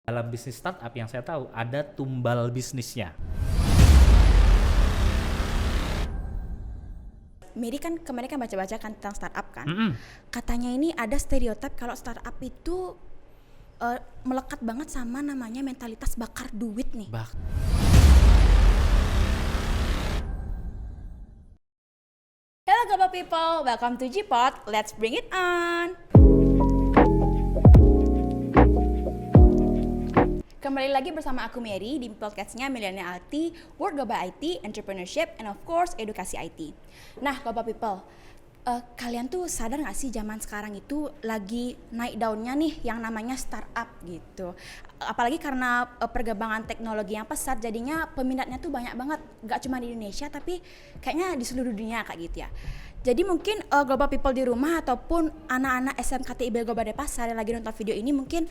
Dalam bisnis startup yang saya tahu ada tumbal bisnisnya. Mary kan kemarin kan baca-baca kan tentang startup kan. Mm-mm. Katanya ini ada stereotip kalau startup itu melekat banget sama namanya mentalitas bakar duit nih. Hello global people, welcome to G-Pod. Let's bring it on. Kembali lagi bersama aku Mary di podcastnya Millennial IT, World Global IT, Entrepreneurship, and of course Edukasi IT. Nah global people, kalian tuh sadar gak sih zaman sekarang itu lagi naik daunnya nih yang namanya startup gitu. Apalagi karena perkembangan teknologi yang pesat, jadinya peminatnya tuh banyak banget. Gak cuma di Indonesia tapi kayaknya di seluruh dunia kayak gitu ya. Jadi mungkin global people di rumah ataupun anak-anak SMKTIB Global Denpasar yang lagi nonton video ini mungkin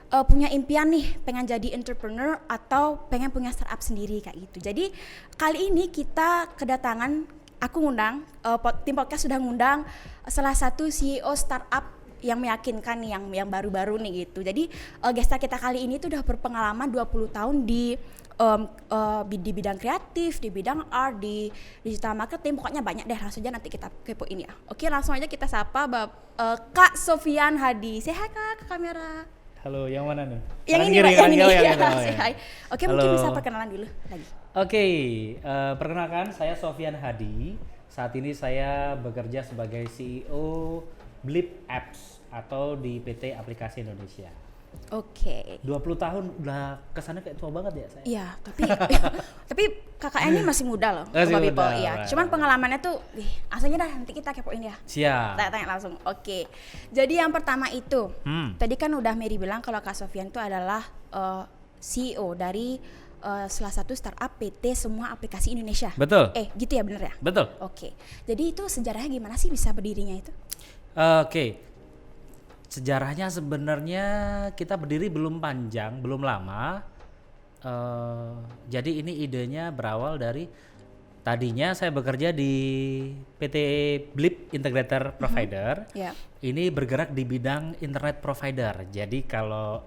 punya impian nih pengen jadi entrepreneur atau pengen punya startup sendiri kayak gitu. Jadi kali ini kita kedatangan, aku ngundang, tim podcast sudah ngundang salah satu CEO startup yang meyakinkan nih, yang baru-baru nih gitu. Jadi guest kita kali ini tuh udah berpengalaman 20 tahun di bidang kreatif, di bidang art, di digital marketing, pokoknya banyak deh. Langsung aja nanti kita kepoin ya. Oke, langsung aja kita sapa Kak Sofian Hadi. Say hi Kak ke kamera. Halo, yang mana nih? Yang ini Pak, yang ini. Say hi. Oke, Halo. mungkin bisa perkenalan dulu lagi. Oke, perkenalkan saya Sofian Hadi. Saat ini saya bekerja sebagai CEO Blip Apps atau di PT Aplikasi Indonesia. Oke. 20 tahun udah kesannya kayak tua banget ya saya. Iya, tapi kakaknya ini masih muda loh. Masih Global muda, people, iya. right. Cuman pengalamannya tuh, aslinya dah nanti kita kepoin ya. Siap. Tanya langsung. Oke. Jadi yang pertama itu, tadi kan udah Mary bilang kalau Kak Sofian itu adalah CEO dari salah satu startup PT Semua Aplikasi Indonesia. Betul. Gitu ya, bener ya? Betul. Oke. Jadi itu sejarahnya gimana sih bisa berdirinya itu? Oke. Sejarahnya sebenarnya kita berdiri belum panjang, belum lama. Jadi ini idenya berawal dari tadinya saya bekerja di PT Blip Integrator Provider. Yeah. Ini bergerak di bidang internet provider. Jadi kalau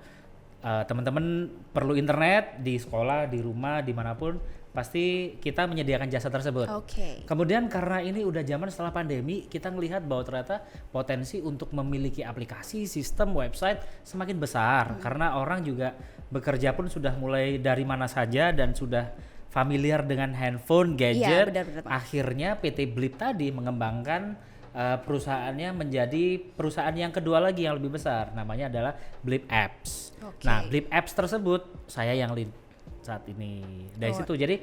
teman-teman perlu internet di sekolah, di rumah, dimanapun, pasti kita menyediakan jasa tersebut. Oke. Kemudian karena ini udah zaman setelah pandemi, kita melihat bahwa ternyata potensi untuk memiliki aplikasi, sistem, website semakin besar. Karena orang juga bekerja pun sudah mulai dari mana saja dan sudah familiar dengan handphone, gadget. Iya, benar. Akhirnya PT Blip tadi mengembangkan perusahaannya menjadi perusahaan yang kedua lagi yang lebih besar. Namanya adalah Blip Apps. Oke. Nah, Blip Apps tersebut saya yang lead saat ini dari situ. Jadi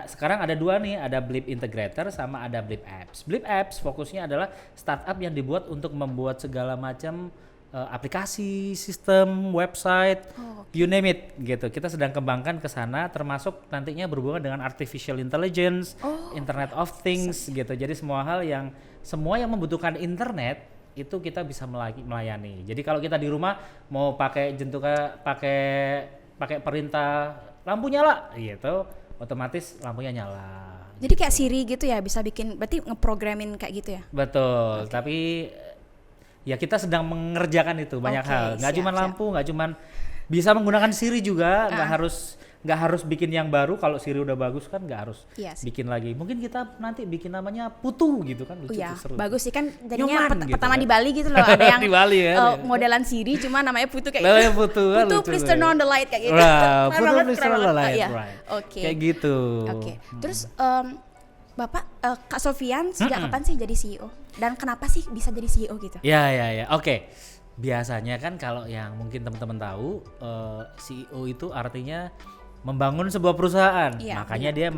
sekarang ada dua nih, ada Blip Integrator sama ada Blip Apps. Blip Apps fokusnya adalah startup yang dibuat untuk membuat segala macam aplikasi, sistem, website, you name it gitu. Kita sedang kembangkan ke sana, termasuk nantinya berhubungan dengan artificial intelligence, Internet of Things gitu. Jadi semua yang membutuhkan internet itu kita bisa melayani. Jadi kalau kita di rumah mau pakai pakai perintah lampu nyala gitu, otomatis lampunya nyala. Jadi kayak Siri gitu ya, bisa bikin, berarti ngeprogramin kayak gitu ya? Betul, tapi ya kita sedang mengerjakan itu banyak hal. Nggak cuma lampu, nggak cuma bisa menggunakan Siri juga, nggak harus bikin yang baru. Kalau Siri udah bagus kan nggak harus bikin lagi. Mungkin kita nanti bikin namanya Putu gitu kan, lucu tuh, seru. Bagus sih kan jadinya Nyoman pertama gitu, di Bali gitu loh, ada yang di Bali ya. modelan Siri cuma namanya Putu kayak gitu. Putu, please turn on the light kayak gitu. Putu please turn on the light, right. Oke. Kayak gitu. Oke. Terus Bapak Kak Sofian sejak kapan sih jadi CEO? Dan kenapa sih bisa jadi CEO gitu? Ya. Oke. Biasanya kan kalau yang mungkin teman-teman tahu, CEO itu artinya membangun sebuah perusahaan. Makanya dia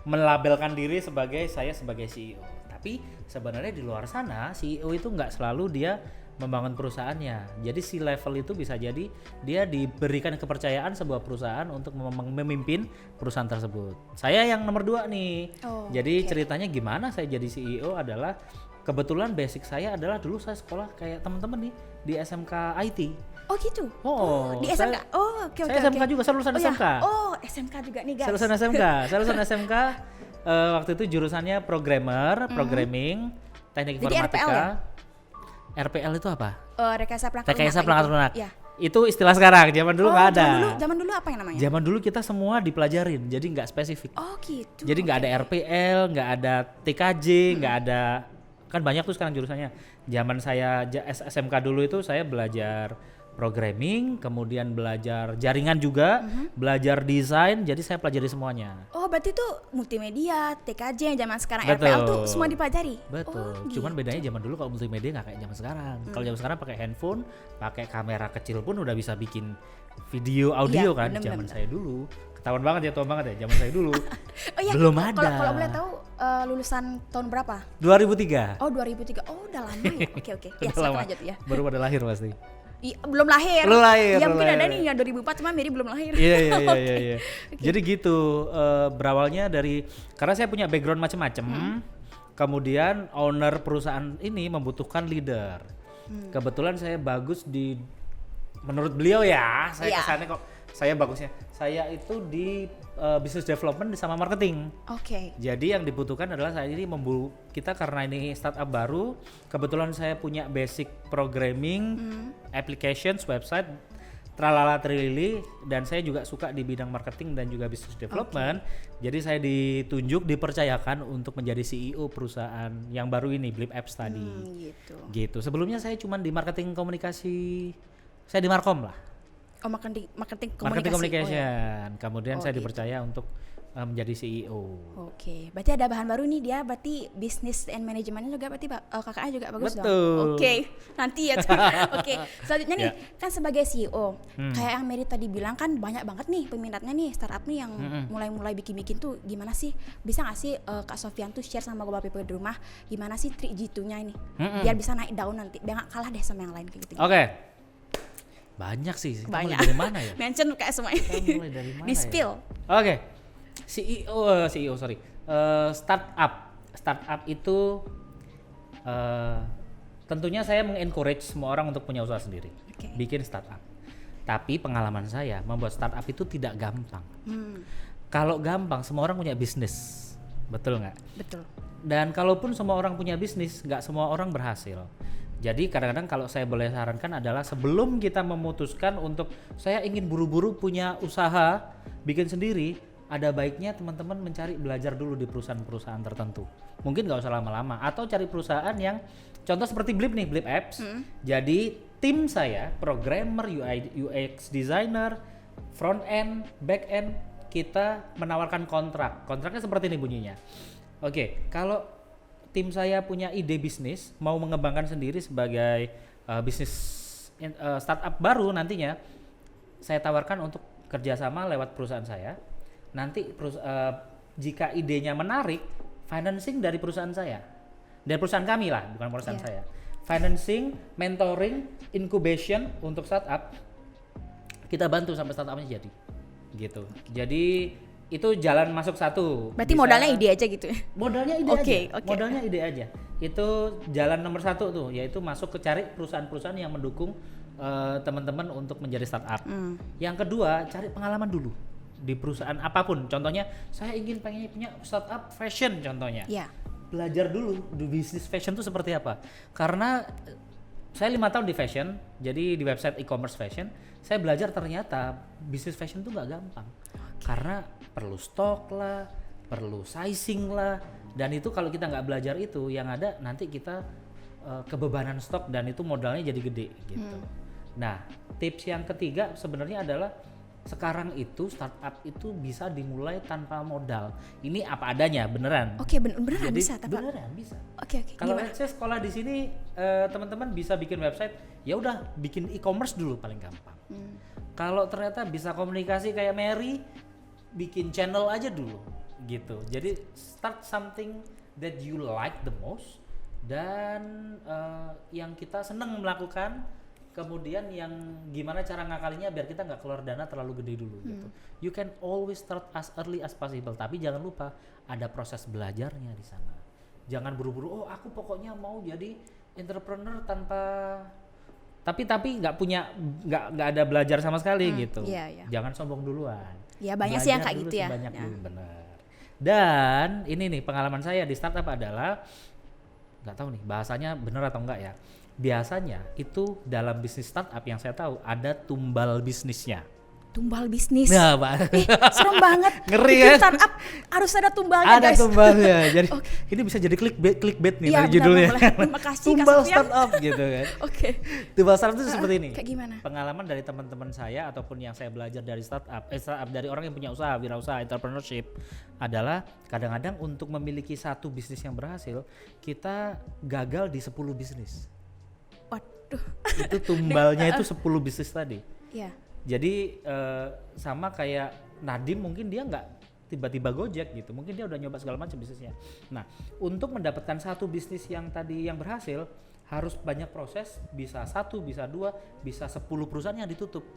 melabelkan diri sebagai CEO. Tapi sebenarnya di luar sana CEO itu nggak selalu dia membangun perusahaannya. Jadi C-level itu bisa jadi dia diberikan kepercayaan sebuah perusahaan untuk memimpin perusahaan tersebut. Saya yang nomor 2 nih. Jadi ceritanya gimana saya jadi CEO adalah kebetulan basic saya adalah dulu saya sekolah kayak teman-teman nih di SMK IT. Oh gitu? Di SMK? Oke. Saya SMK juga, saya lulusan SMK. SMK juga nih guys. Saya lulusan SMK. Waktu itu jurusannya programming, teknik informatika. RPL ya? RPL itu apa? Rekayasa perangkat lunak. Rekayasa perangkat lunak. Iya. Itu istilah sekarang, zaman dulu nggak ada. Zaman dulu apa yang namanya? Zaman dulu kita semua dipelajarin, jadi nggak spesifik. Oh gitu. Jadi nggak ada RPL, nggak ada TKJ, nggak ada, kan banyak tuh sekarang jurusannya. Zaman saya SMK dulu itu saya belajar programming, kemudian belajar jaringan juga, belajar desain, jadi saya pelajari semuanya. Oh berarti tuh multimedia, TKJ yang zaman sekarang Betul. RPL tuh semua dipelajari? Betul, Oh, cuman gitu. bedanya zaman dulu kalau multimedia nggak kayak zaman sekarang. Kalau zaman sekarang pakai handphone, pakai kamera kecil pun udah bisa bikin video, audio Iya, kan. bener-bener. Zaman saya dulu, ketahuan banget ya, tua banget ya, zaman saya dulu. Oh iya, belum ada. Kalau boleh tahu lulusan tahun berapa? 2003. Oh 2003, oh udah lama ya. Oke. Ya Udah silakan lama. lanjut ya. Baru pada lahir pasti. Belum lahir. Belum lahir, Ya belum mungkin ada lahir. nih yang 2004 cuma Mary belum lahir. Iya. Oke. Jadi gitu, berawalnya dari karena saya punya background macam-macam. Kemudian owner perusahaan ini membutuhkan leader. Kebetulan saya bagus di, menurut beliau ya, saya Iya. kesannya kok saya bagusnya. Saya itu di business development sama marketing. Oke. Jadi yang dibutuhkan adalah saya ini kita karena ini startup baru, kebetulan saya punya basic programming, applications, website, tralala trilili, dan saya juga suka di bidang marketing dan juga business development. Jadi saya ditunjuk, dipercayakan untuk menjadi CEO perusahaan yang baru ini, Blip Apps tadi. Gitu. Gitu. Sebelumnya saya cuma di marketing komunikasi, saya di Markom lah. Oh marketing komunikasi. Marketing Oh, communication. ya. Kemudian Oh, saya gitu. dipercaya untuk menjadi CEO. Oke, berarti ada bahan baru nih, dia berarti business and manajemennya juga berarti kakaknya juga bagus Betul. dong. Oke, nanti ya. Oke, selanjutnya nih Ya. kan sebagai CEO, kayak yang Mary tadi bilang kan banyak banget nih peminatnya nih startup nih yang mulai bikin tuh gimana sih? Bisa nggak sih Kak Sofian tuh share sama Global People di rumah gimana sih trik jitu-nya ini biar bisa naik daun nanti, biar nggak kalah deh sama yang lain kayak gitu. Oke. Banyak sih. Kita Banyak. mulai dari mana ya? Mention kayak semuanya. Kita mulai dari mana Di spill. ya? Oke. CEO sorry. Startup itu tentunya saya mengencourage semua orang untuk punya usaha sendiri. Oke. Bikin startup. Tapi pengalaman saya membuat startup itu tidak gampang. Kalau gampang semua orang punya bisnis. Betul nggak? Betul. Dan kalaupun semua orang punya bisnis, nggak semua orang berhasil. Jadi kadang-kadang kalau saya boleh sarankan adalah sebelum kita memutuskan untuk saya ingin buru-buru punya usaha, bikin sendiri, ada baiknya teman-teman mencari belajar dulu di perusahaan-perusahaan tertentu. Mungkin nggak usah lama-lama, atau cari perusahaan yang contoh seperti Blip nih, Blip Apps. Jadi tim saya, programmer, UI, UX designer, front end, back end, kita menawarkan kontrak. Kontraknya seperti ini bunyinya. Oke, kalau tim saya punya ide bisnis, mau mengembangkan sendiri sebagai bisnis startup baru nantinya, saya tawarkan untuk kerjasama lewat perusahaan saya. Nanti jika idenya menarik, financing dari perusahaan saya, dari perusahaan kami lah, bukan perusahaan saya. Financing, mentoring, incubation untuk startup, kita bantu sampai startupnya jadi, gitu. Jadi itu jalan masuk satu. Berarti modalnya ide aja gitu ya? Modalnya ide Oke. aja. Modalnya ide aja. Itu jalan nomor satu tuh, yaitu masuk ke cari perusahaan-perusahaan yang mendukung teman-teman untuk menjadi startup. Yang kedua, cari pengalaman dulu di perusahaan apapun. Contohnya, saya pengen punya startup fashion contohnya. Iya. Belajar dulu di bisnis fashion itu seperti apa. Karena saya 5 tahun di fashion, jadi di website e-commerce fashion, saya belajar ternyata bisnis fashion itu nggak gampang. Karena perlu stok lah, perlu sizing lah, dan itu kalau kita nggak belajar itu, yang ada nanti kita kebebanan stok dan itu modalnya jadi gede gitu. Nah, tips yang ketiga sebenarnya adalah sekarang itu startup itu bisa dimulai tanpa modal. Ini apa adanya, beneran. Oke, beneran Jadi, bisa, tapi beneran bisa. Oke, Kalau gimana? saya sekolah di sini, teman-teman bisa bikin website, ya udah bikin e-commerce dulu paling gampang. Kalau ternyata bisa komunikasi kayak Mary, bikin channel aja dulu, gitu. Jadi start something that you like the most dan yang kita seneng melakukan. Kemudian yang gimana cara ngakalinya biar kita nggak keluar dana terlalu gede dulu, gitu. You can always start as early as possible, tapi jangan lupa ada proses belajarnya di sana. Jangan buru-buru, oh aku pokoknya mau jadi entrepreneur tanpa tapi nggak ada belajar sama sekali gitu. Iya. Jangan sombong duluan. Ya banyak sih yang Belajar kayak dulu gitu ya. sebanyak Ya. dulu, benar. Dan ini nih pengalaman saya di startup adalah, nggak tahu nih bahasanya benar atau enggak ya. biasanya itu dalam bisnis startup yang saya tahu ada tumbal bisnisnya. Tumbal bisnis. Nah, Pak. Serem banget. Ngeri Bikin ya? startup harus ada tumbalnya, Ada guys. tumbalnya. Jadi ini bisa jadi clickbait nih Iya, dari judulnya. Terima kasih Tumbal Kak Sofyan. startup gitu kan. Oke. Tumbal startup itu seperti ini. Kayak gimana? Pengalaman dari teman-teman saya ataupun yang saya belajar dari startup dari orang yang punya usaha, wirausaha, entrepreneurship adalah kadang-kadang untuk memiliki satu bisnis yang berhasil, kita gagal di 10 bisnis. Waduh. Itu tumbalnya itu 10 bisnis tadi. Iya. Jadi sama kayak Nadim, mungkin dia nggak tiba-tiba Gojek gitu, mungkin dia udah nyoba segala macam bisnisnya. Nah, untuk mendapatkan satu bisnis yang tadi yang berhasil harus banyak proses, bisa 1, bisa 2, bisa 10 perusahaan yang ditutup.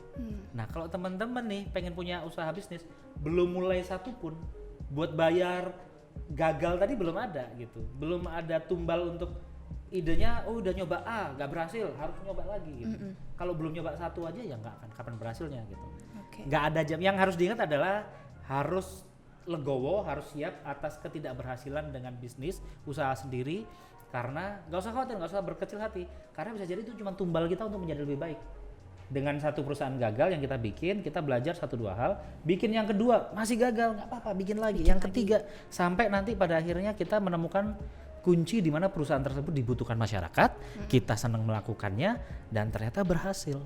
Nah, kalau teman-teman nih pengen punya usaha bisnis, belum mulai satu pun, buat bayar gagal tadi belum ada gitu, belum ada tumbal untuk idenya, udah nyoba A nggak berhasil, harus nyoba lagi gitu. Kalau belum nyoba satu aja ya nggak akan kapan berhasilnya gitu. Nggak ada jam. Yang harus diingat adalah harus legowo, harus siap atas ketidakberhasilan dengan bisnis usaha sendiri, karena nggak usah khawatir, nggak usah berkecil hati, karena bisa jadi itu cuma tumbal kita untuk menjadi lebih baik. Dengan satu perusahaan gagal yang kita bikin, kita belajar 1-2 hal, bikin yang kedua masih gagal, nggak apa-apa, bikin lagi, yang ketiga, sampai nanti pada akhirnya kita menemukan kunci di mana perusahaan tersebut dibutuhkan masyarakat, kita senang melakukannya dan ternyata berhasil.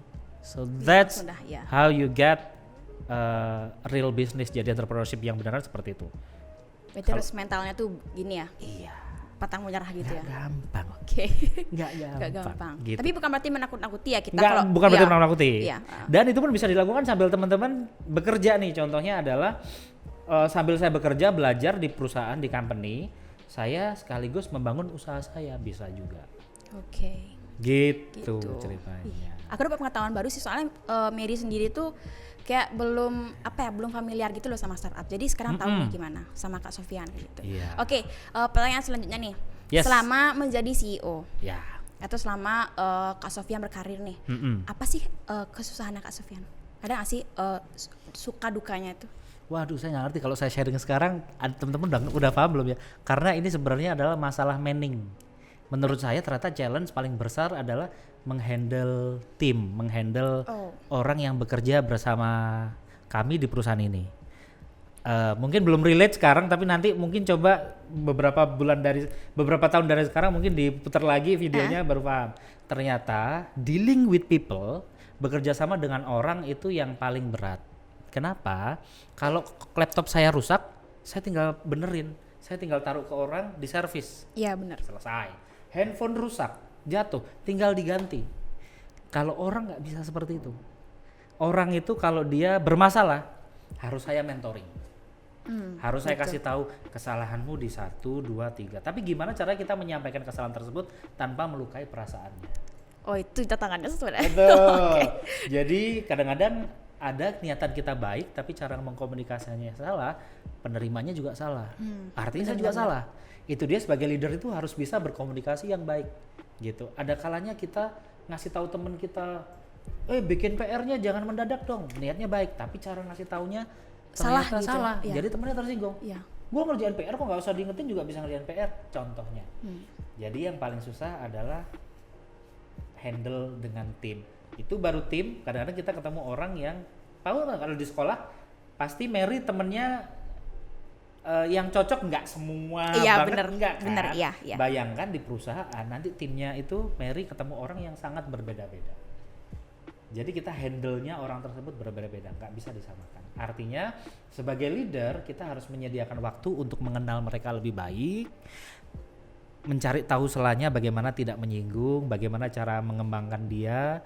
So that's how you get real business, jadi entrepreneurship yang benar seperti itu. Terus mentalnya tuh gini ya? Iya. Pantang menyerah gitu ya? Gampang. Oke. Nggak gampang. Gitu. Tapi bukan berarti menakut-nakuti ya kita. Bukan berarti menakut-nakuti. Iya. Dan itu pun bisa dilakukan sambil teman-teman bekerja nih. Contohnya adalah sambil saya bekerja, belajar di perusahaan, di company, saya sekaligus membangun usaha saya, bisa juga. Oke. Gitu ceritanya. Aku dapat pengetahuan baru sih, soalnya Mary sendiri tuh kayak belum familiar gitu loh sama startup. Jadi sekarang tahu nih gimana sama Kak Sofyan gitu. Yeah. Oke, pertanyaan selanjutnya nih. Yes. Selama menjadi CEO, ya. Atau selama Kak Sofyan berkarir nih, apa sih kesusahannya Kak Sofyan? Ada nggak sih suka dukanya itu? Waduh, saya nggak ngerti kalau saya sharing sekarang, teman-teman udah paham belum ya? Karena ini sebenarnya adalah masalah manning. Menurut saya ternyata challenge paling besar adalah menghandle tim, menghandle orang yang bekerja bersama kami di perusahaan ini. Mungkin belum relate sekarang, tapi nanti mungkin coba beberapa tahun dari sekarang mungkin diputar lagi videonya baru paham. Ternyata dealing with people, bekerja sama dengan orang itu yang paling berat. Kenapa? Kalau laptop saya rusak, saya tinggal benerin, saya tinggal taruh ke orang di servis. Iya benar. Selesai. Handphone rusak, jatuh, tinggal diganti. Kalau orang nggak bisa seperti itu. Orang itu kalau dia bermasalah, harus saya mentoring. Harus saya kasih tahu kesalahanmu di 1, 2, 3. Tapi gimana cara kita menyampaikan kesalahan tersebut tanpa melukai perasaannya? Oh, itu tantangannya sebenarnya. Betul. Okay. Jadi kadang-kadang ada niatan kita baik, tapi cara mengkomunikasikannya salah, penerimanya juga salah. Artinya saya juga salah. Itu dia sebagai leader itu harus bisa berkomunikasi yang baik, gitu. Ada kalanya kita ngasih tahu teman kita, bikin PR-nya jangan mendadak dong. Niatnya baik, tapi cara ngasih taunya salah gitu. Salah. Ya. Jadi temannya tersinggung. Ya. Gua ngerjain PR kok nggak usah diingetin juga bisa ngerjain PR. Contohnya. Jadi yang paling susah adalah handle dengan tim. Itu baru tim. Kadang-kadang kita ketemu orang yang tahu nggak, kalau di sekolah pasti Mary temennya yang cocok nggak semua banget, enggak kan? Bener, iya. Bayangkan di perusahaan nanti timnya itu Mary ketemu orang yang sangat berbeda-beda. Jadi kita handle-nya orang tersebut berbeda-beda, nggak bisa disamakan. Artinya sebagai leader kita harus menyediakan waktu untuk mengenal mereka lebih baik, mencari tahu selanya bagaimana tidak menyinggung, bagaimana cara mengembangkan dia,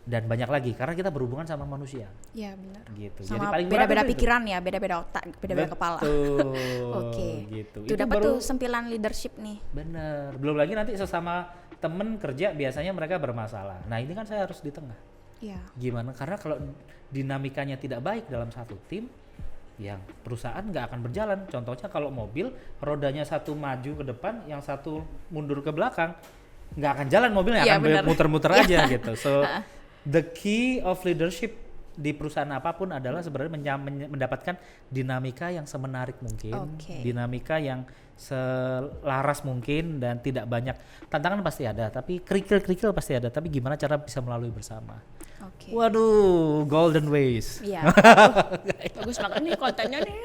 dan banyak lagi, karena kita berhubungan sama manusia. Iya benar. Gitu. Sama jadi paling beda-beda pikiran ya, beda-beda otak, beda-beda kepala. Oke. Gitu. Itu dapat tuh sempilan leadership nih. Bener. Belum lagi nanti sesama temen kerja biasanya mereka bermasalah. Nah ini kan saya harus di tengah. Iya. Gimana? Karena kalau dinamikanya tidak baik dalam satu tim, yang perusahaan nggak akan berjalan. Contohnya kalau mobil, rodanya satu maju ke depan, yang satu mundur ke belakang, nggak akan jalan mobilnya, akan muter-muter aja gitu. So the key of leadership di perusahaan apapun adalah sebenarnya mendapatkan dinamika yang semenarik mungkin, dinamika yang selaras mungkin, dan tidak banyak tantangan pasti ada, tapi kerikil pasti ada, tapi gimana cara bisa melalui bersama. Waduh, golden ways. Iya. Bagus banget nih kontennya nih.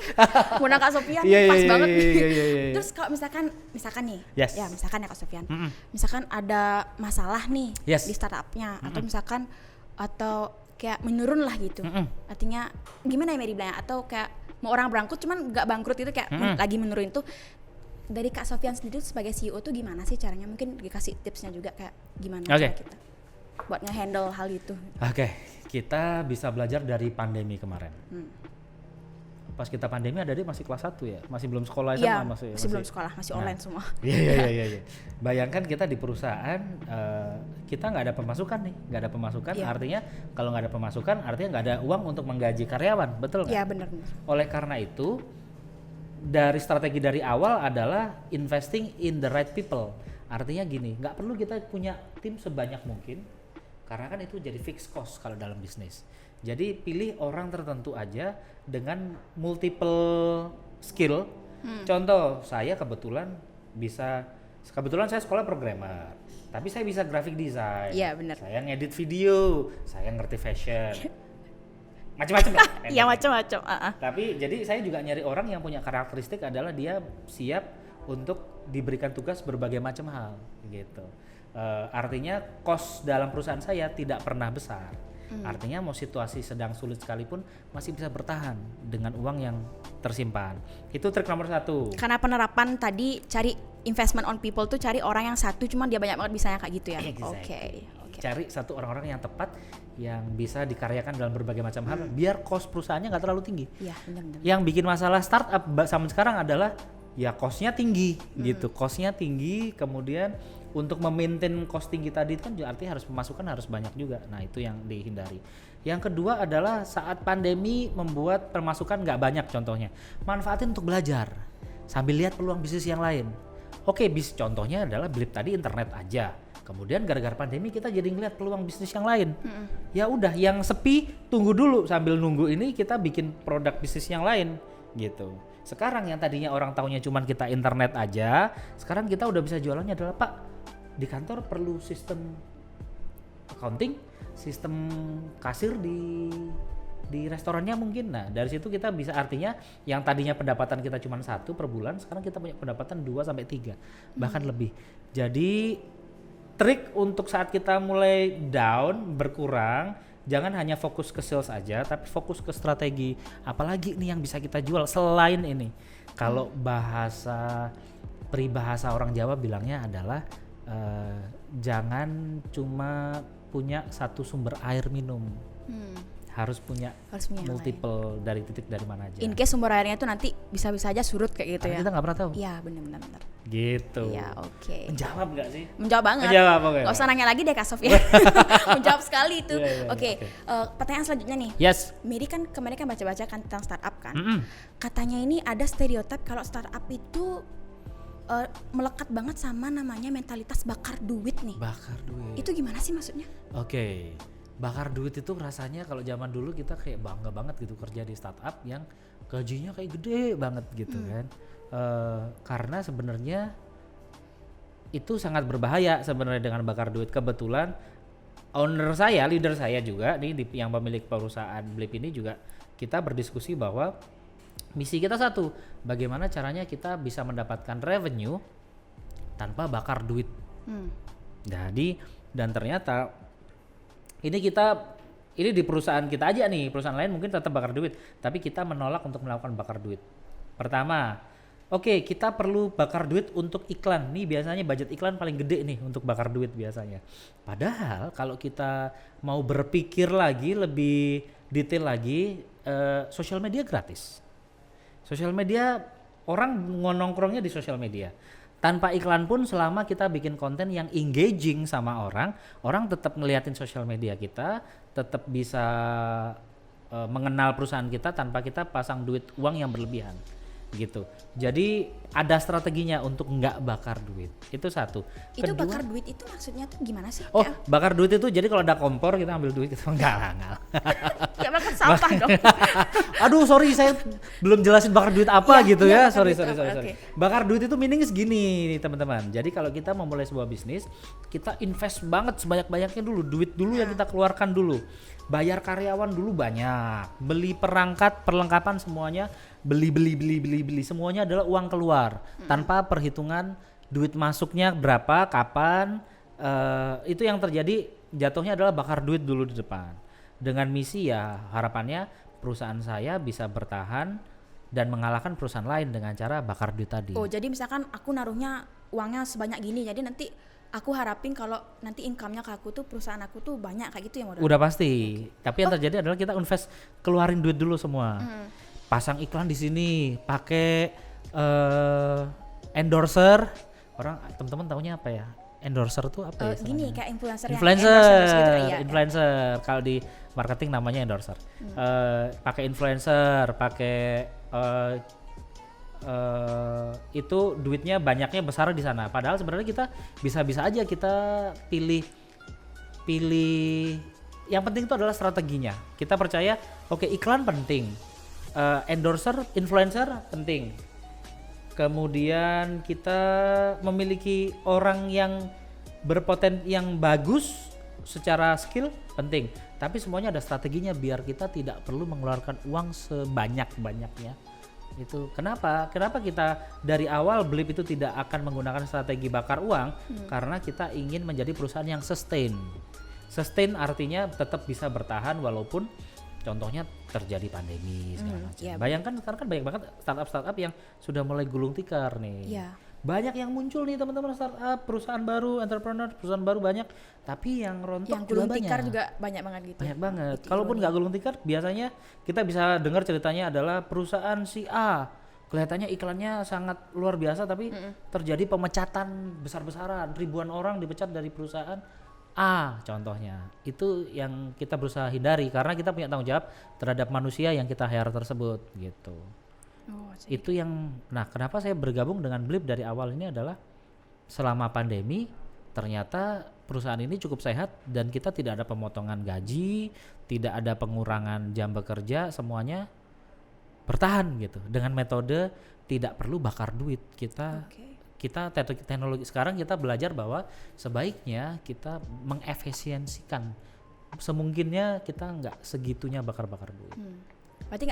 Bunda Kak Sofian pas banget nih. Terus kalau misalkan nih, ya misalkan ya Kak Sofian, misalkan ada masalah nih di startupnya, atau kayak menurun lah gitu. Artinya gimana ya Mary bilangnya? Atau kayak mau orang bangkrut cuman nggak bangkrut itu kayak lagi menurun itu. Dari Kak Sofian sendiri sebagai CEO tuh gimana sih caranya? Mungkin dikasih tipsnya juga kayak gimana cara kita buat nge-handle hal itu. Kita bisa belajar dari pandemi kemarin. Pas kita pandemi ada dia masih kelas 1 ya, masih belum sekolah sama masih belum sekolah, masih online semua. Iya. Bayangkan kita di perusahaan kita nggak ada pemasukan nih, artinya kalau nggak ada pemasukan artinya nggak ada uang untuk menggaji karyawan, betul nggak? Iya benar. Oleh karena itu dari strategi dari awal adalah investing in the right people. Artinya gini, nggak perlu kita punya tim sebanyak mungkin, karena kan itu jadi fixed cost kalau dalam bisnis. Jadi pilih orang tertentu aja dengan multiple skill. Contoh, saya kebetulan saya sekolah programmer, tapi saya bisa graphic design. Iya benar. Saya ngedit video, saya ngerti fashion. Macam-macam lah. Iya macam-macam. Tapi jadi saya juga nyari orang yang punya karakteristik adalah dia siap untuk diberikan tugas berbagai macam hal gitu. Artinya cost dalam perusahaan saya tidak pernah besar. Artinya mau situasi sedang sulit sekalipun masih bisa bertahan dengan uang yang tersimpan. Itu trik nomor 1. Karena penerapan tadi cari investment on people tuh cari orang yang satu cuman dia banyak banget bisanya kayak gitu ya. Oke. Cari satu orang-orang yang tepat yang bisa dikaryakan dalam berbagai macam hal biar cost perusahaannya nggak terlalu tinggi. Iya benar. Yang bikin masalah startup zaman sekarang adalah ya cost-nya tinggi gitu. Cost-nya tinggi, kemudian untuk memaintain cost tinggi tadi itu kan artinya harus pemasukan harus banyak juga. Nah itu yang dihindari. Yang kedua adalah saat pandemi membuat pemasukan nggak banyak, contohnya manfaatin untuk belajar sambil lihat peluang bisnis yang lain. Contohnya adalah Blip tadi internet aja. Kemudian gara-gara pandemi kita jadi ngeliat peluang bisnis yang lain. Ya udah, yang sepi tunggu dulu, sambil nunggu ini kita bikin produk bisnis yang lain gitu. Sekarang yang tadinya orang tahunya cuman kita internet aja, sekarang kita udah bisa jualannya adalah Pak, di kantor perlu sistem accounting, sistem kasir di restorannya mungkin. Nah dari situ kita bisa, artinya yang tadinya pendapatan kita cuma 1 per bulan, sekarang kita punya pendapatan 2-3 bahkan lebih. Jadi trik untuk saat kita mulai down, berkurang, jangan hanya fokus ke sales aja, tapi fokus ke strategi. Apalagi nih yang bisa kita jual selain ini. Kalau peribahasa orang Jawa bilangnya adalah jangan cuma punya satu sumber air minum. Harus punya multiple dari titik dari mana aja. In case sumber airnya itu nanti bisa-bisa aja surut kayak gitu. Kita nggak pernah tahu. Iya benar. Gitu. Iya oke. Menjawab nggak sih? Menjawab banget. Gak usah nanya lagi deh Kak Sofian. Menjawab sekali itu. Oke. Pertanyaan selanjutnya nih. Yes. Mary kan kemarin kan baca-baca kan tentang startup kan. Katanya ini ada stereotip kalau startup itu melekat banget sama namanya mentalitas bakar duit nih. Bakar duit. Itu gimana sih maksudnya? Oke. Bakar duit itu rasanya kalau zaman dulu kita kayak bangga banget gitu kerja di startup yang gajinya kayak gede banget gitu kan. Karena sebenarnya itu sangat berbahaya sebenarnya dengan bakar duit. Kebetulan leader saya juga nih yang pemilik perusahaan Blip ini juga kita berdiskusi bahwa misi kita satu, bagaimana caranya kita bisa mendapatkan revenue tanpa bakar duit. Jadi dan ternyata ini di perusahaan kita aja nih, perusahaan lain mungkin tetap bakar duit, tapi kita menolak untuk melakukan bakar duit. Pertama, kita perlu bakar duit untuk iklan. Nih biasanya budget iklan paling gede nih untuk bakar duit biasanya. Padahal kalau kita mau berpikir lagi lebih detail lagi, sosial media gratis. Sosial media orang nongkrongnya di sosial media. Tanpa iklan pun selama kita bikin konten yang engaging sama orang tetap ngeliatin sosial media kita, tetap bisa mengenal perusahaan kita tanpa kita pasang uang yang berlebihan gitu. Jadi ada strateginya untuk nggak bakar duit. Itu satu. Itu kedua, bakar duit itu maksudnya tuh gimana sih? Bakar duit itu jadi kalau ada kompor kita ambil duit gitu. Enggak. Nggak bakar sampah dong. Aduh sorry saya belum jelasin bakar duit apa Iya, gitu iya, ya. bakar Sorry. duit apa, oke. Bakar duit itu meaning segini nih teman-teman. Jadi kalau kita memulai sebuah bisnis, kita invest banget sebanyak-banyaknya dulu, duit dulu yang kita keluarkan dulu. Bayar karyawan dulu banyak, beli perangkat, perlengkapan semuanya, beli semuanya adalah uang keluar tanpa perhitungan duit masuknya berapa, kapan. Itu yang terjadi jatuhnya adalah bakar duit dulu di depan. Dengan misi ya harapannya perusahaan saya bisa bertahan dan mengalahkan perusahaan lain dengan cara bakar duit tadi. Oh, jadi misalkan aku naruhnya uangnya sebanyak gini, jadi nanti aku harapin kalau nanti income-nya ke aku tuh perusahaan aku tuh banyak kayak gitu ya modal. Udah pasti. Tapi yang terjadi adalah kita invest, keluarin duit dulu semua. Pasang iklan di sini, pakai endorser. Orang teman-teman taunya apa ya? Endorser tuh apa ya? Gini kayak influencer Influencer. gitu, Influencer. Kalau di marketing namanya endorser. Pakai influencer, pakai itu duitnya banyaknya besar di sana. Padahal sebenarnya kita bisa-bisa aja kita pilih. Yang penting itu adalah strateginya. Kita percaya, oke, iklan penting, endorser, influencer penting. Kemudian kita memiliki orang yang yang bagus secara skill penting. Tapi semuanya ada strateginya biar kita tidak perlu mengeluarkan uang sebanyak-banyaknya. Itu kenapa kita dari awal Blip itu tidak akan menggunakan strategi bakar uang karena kita ingin menjadi perusahaan yang sustain artinya tetap bisa bertahan walaupun contohnya terjadi pandemi segala macam. Bayangkan sekarang kan banyak banget startup yang sudah mulai gulung tikar nih. Banyak yang muncul nih teman-teman, startup, perusahaan baru, entrepreneur, perusahaan baru banyak, tapi yang rontok yang gulung tikar juga banyak banget gitu. Banyak banget. Kalaupun nggak gulung tikar, biasanya kita bisa dengar ceritanya adalah perusahaan si A, kelihatannya iklannya sangat luar biasa, tapi terjadi pemecatan besar-besaran, ribuan orang dipecat dari perusahaan A contohnya. Itu yang kita berusaha hindari karena kita punya tanggung jawab terhadap manusia yang kita hire tersebut gitu. Itu yang, nah kenapa saya bergabung dengan Blip dari awal ini adalah selama pandemi ternyata perusahaan ini cukup sehat dan kita tidak ada pemotongan gaji, tidak ada pengurangan jam bekerja, semuanya bertahan gitu dengan metode tidak perlu bakar duit. Kita teknologi sekarang kita belajar bahwa sebaiknya kita mengefisiensikan semungkinnya, kita nggak segitunya bakar-bakar duit. Berarti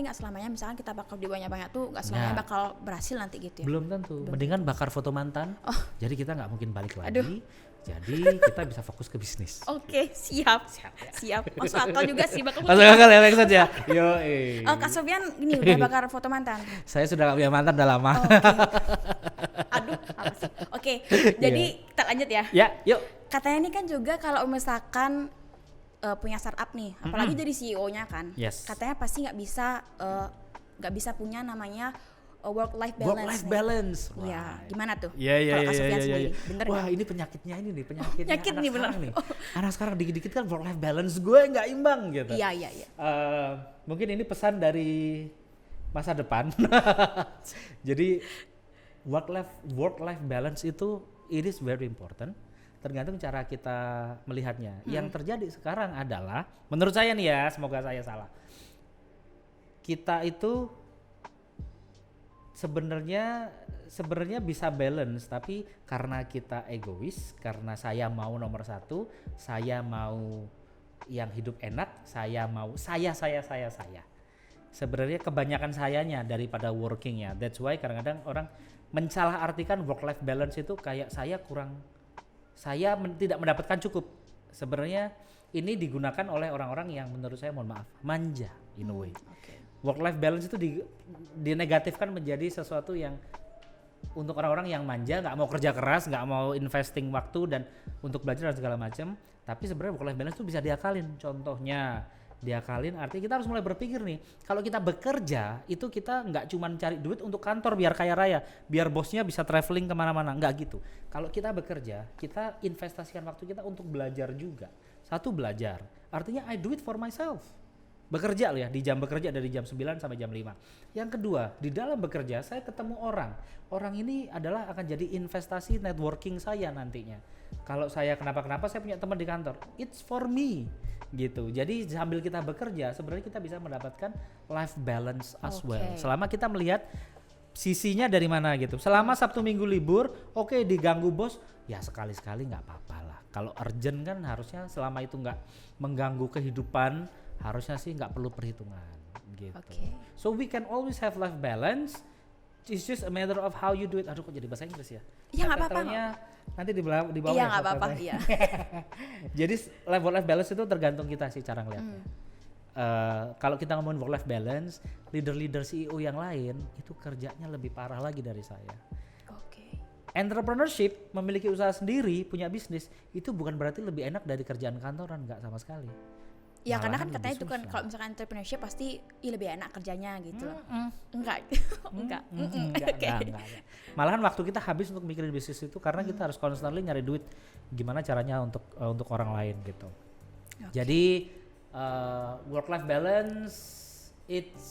nggak selamanya misalkan kita bakal di banyak tuh nggak selamanya bakal berhasil nanti gitu ya? Belum tentu. Mendingan bakar foto mantan. Jadi kita nggak mungkin balik lagi. Aduh. Jadi kita bisa fokus ke bisnis. Oke, siap. Masuk akal juga sih bakal. Masuk akal ya, maksud ya. Yo. Kak Sofyan ini udah bakar foto mantan. Saya sudah gak punya mantan udah lama. Aduh, apa sih? Oke, jadi kita lanjut ya. Ya, yuk. Katanya ini kan juga kalau misalkan punya startup nih, apalagi jadi CEO-nya kan, katanya pasti nggak bisa punya namanya work life balance. Iya, gimana tuh? Kalau Kak Sofyan sendiri, bener nggak? Wah, ini penyakitnya Penyakit anak nih bener. Nih. Anak sekarang dikit-dikit kan work life balance gue nggak imbang gitu. Iya. Mungkin ini pesan dari masa depan. Jadi work life balance itu it is very important. Tergantung cara kita melihatnya. Yang terjadi sekarang adalah, menurut saya nih ya, semoga saya salah. Kita itu sebenarnya bisa balance, tapi karena kita egois, karena saya mau nomor satu, saya mau yang hidup enak, saya mau saya. Sebenarnya kebanyakan sayanya daripada workingnya. That's why kadang-kadang orang mensalah-artikan work life balance itu kayak saya tidak mendapatkan cukup. Sebenarnya ini digunakan oleh orang-orang yang menurut saya mohon maaf manja in a way. Work life balance itu dinegatifkan menjadi sesuatu yang untuk orang-orang yang manja, nggak mau kerja keras, nggak mau investing waktu dan untuk belajar dan segala macam. Tapi sebenarnya work life balance itu bisa diakalin. Contohnya diakalin artinya kita harus mulai berpikir nih, kalau kita bekerja itu kita nggak cuma cari duit untuk kantor biar kaya raya, biar bosnya bisa traveling kemana-mana, nggak gitu. Kalau kita bekerja, kita investasikan waktu kita untuk belajar juga. Satu, belajar, artinya I do it for myself. bekerja loh ya, di jam bekerja dari jam 9 sampai jam 5. Yang kedua, di dalam bekerja saya ketemu orang. Orang ini adalah akan jadi investasi networking saya nantinya. Kalau saya kenapa-kenapa saya punya teman di kantor. It's for me gitu. Jadi sambil kita bekerja sebenarnya kita bisa mendapatkan life balance as well. Selama kita melihat sisinya dari mana gitu. Selama Sabtu Minggu libur, oke, diganggu bos, ya sekali-sekali nggak apa-apa lah. Kalau urgent kan harusnya selama itu nggak mengganggu kehidupan, harusnya sih nggak perlu perhitungan gitu. So we can always have life balance. It's just a matter of how you do it. Aduh, kok jadi bahasa Inggris ya? Iya nggak apa-apa. Nanti di bawah iya ya. Nggak apa-apa. Iya. Jadi life balance itu tergantung kita sih cara ngeliatnya. Kalau kita ngomongin work life balance, leader CEO yang lain itu kerjanya lebih parah lagi dari saya. Entrepreneurship, memiliki usaha sendiri, punya bisnis, itu bukan berarti lebih enak dari kerjaan kantoran, nggak sama sekali. Ya karena kan katanya itu kan kalau misalkan entrepreneurship pasti lebih enak kerjanya gitu. Enggak. Malahan waktu kita habis untuk mikirin bisnis itu karena kita harus constantly nyari duit gimana caranya untuk orang lain gitu. Jadi work life balance it's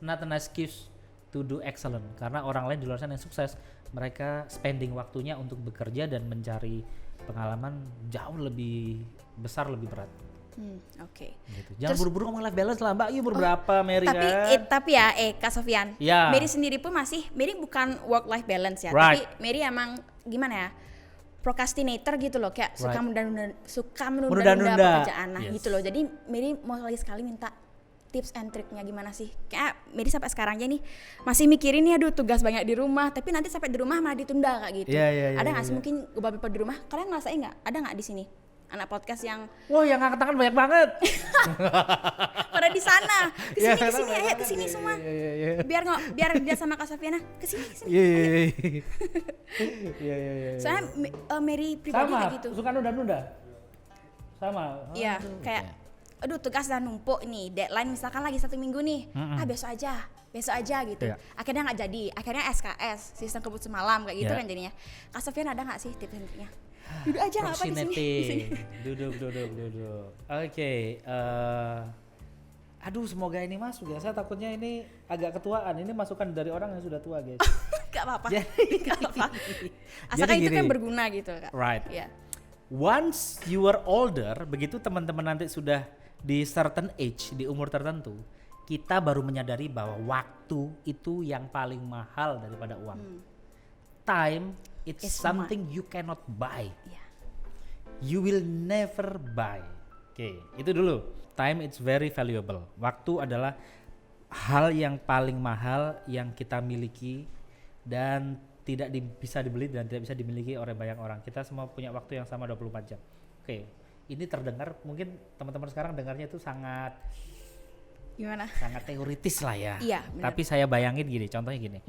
not an excuse to do excellent, karena orang lain di luar sana yang sukses mereka spending waktunya untuk bekerja dan mencari pengalaman jauh lebih besar, lebih berat. Gitu. Jangan buru-buru ngomong life balance lah Mbak, yuk berapa Mary kan? Tapi ya Kak Sofyan, Mary sendiri pun Mary bukan work life balance ya, tapi Mary emang gimana ya, procrastinator gitu loh, kayak suka menunda-nunda pekerjaan gitu loh. Jadi Mary mau sekali minta tips and triknya gimana sih, kayak Mary sampai sekarang aja nih masih mikirin nih, aduh tugas banyak di rumah, tapi nanti sampai di rumah malah ditunda kayak gitu. Ada nggak sih mungkin beberapa di rumah, kalian ngerasain nggak? Ada nggak di sini anak podcast yang yang angkat tangan banyak banget pada di sana, kesini ayo kesini semua, biar sama Kak Sofiana kesini. Soalnya Mary pribadi kayak gitu, suka nunda-nunda sama. Iya, kayak aduh tugas udah numpuk nih, deadline misalkan lagi 1 minggu nih, besok aja gitu. Akhirnya nggak jadi, akhirnya SKS, sistem kebut semalam kayak gitu kan jadinya. Kak Sofian ada nggak sih tips and triknya? Duduk aja nggak apa di sini. Duduk. Oke. Aduh, semoga ini masuk ya. Saya takutnya ini agak ketuaan. Ini masukan dari orang yang sudah tua, guys. Gak apa-apa. Asalkan itu kan berguna gitu, Kak. Right. Once you are older, begitu teman-teman nanti sudah di certain age, di umur tertentu, kita baru menyadari bahwa waktu itu yang paling mahal daripada uang. Time it's something you cannot buy. You will never buy. Oke, itu dulu. Time it's very valuable. Waktu adalah hal yang paling mahal yang kita miliki dan tidak bisa dibeli dan tidak bisa dimiliki oleh banyak orang. Kita semua punya waktu yang sama 24 jam. Oke, ini terdengar mungkin teman-teman sekarang dengarnya itu sangat gimana? Sangat teoritis lah ya. Iya, tapi saya bayangin gini, contohnya gini.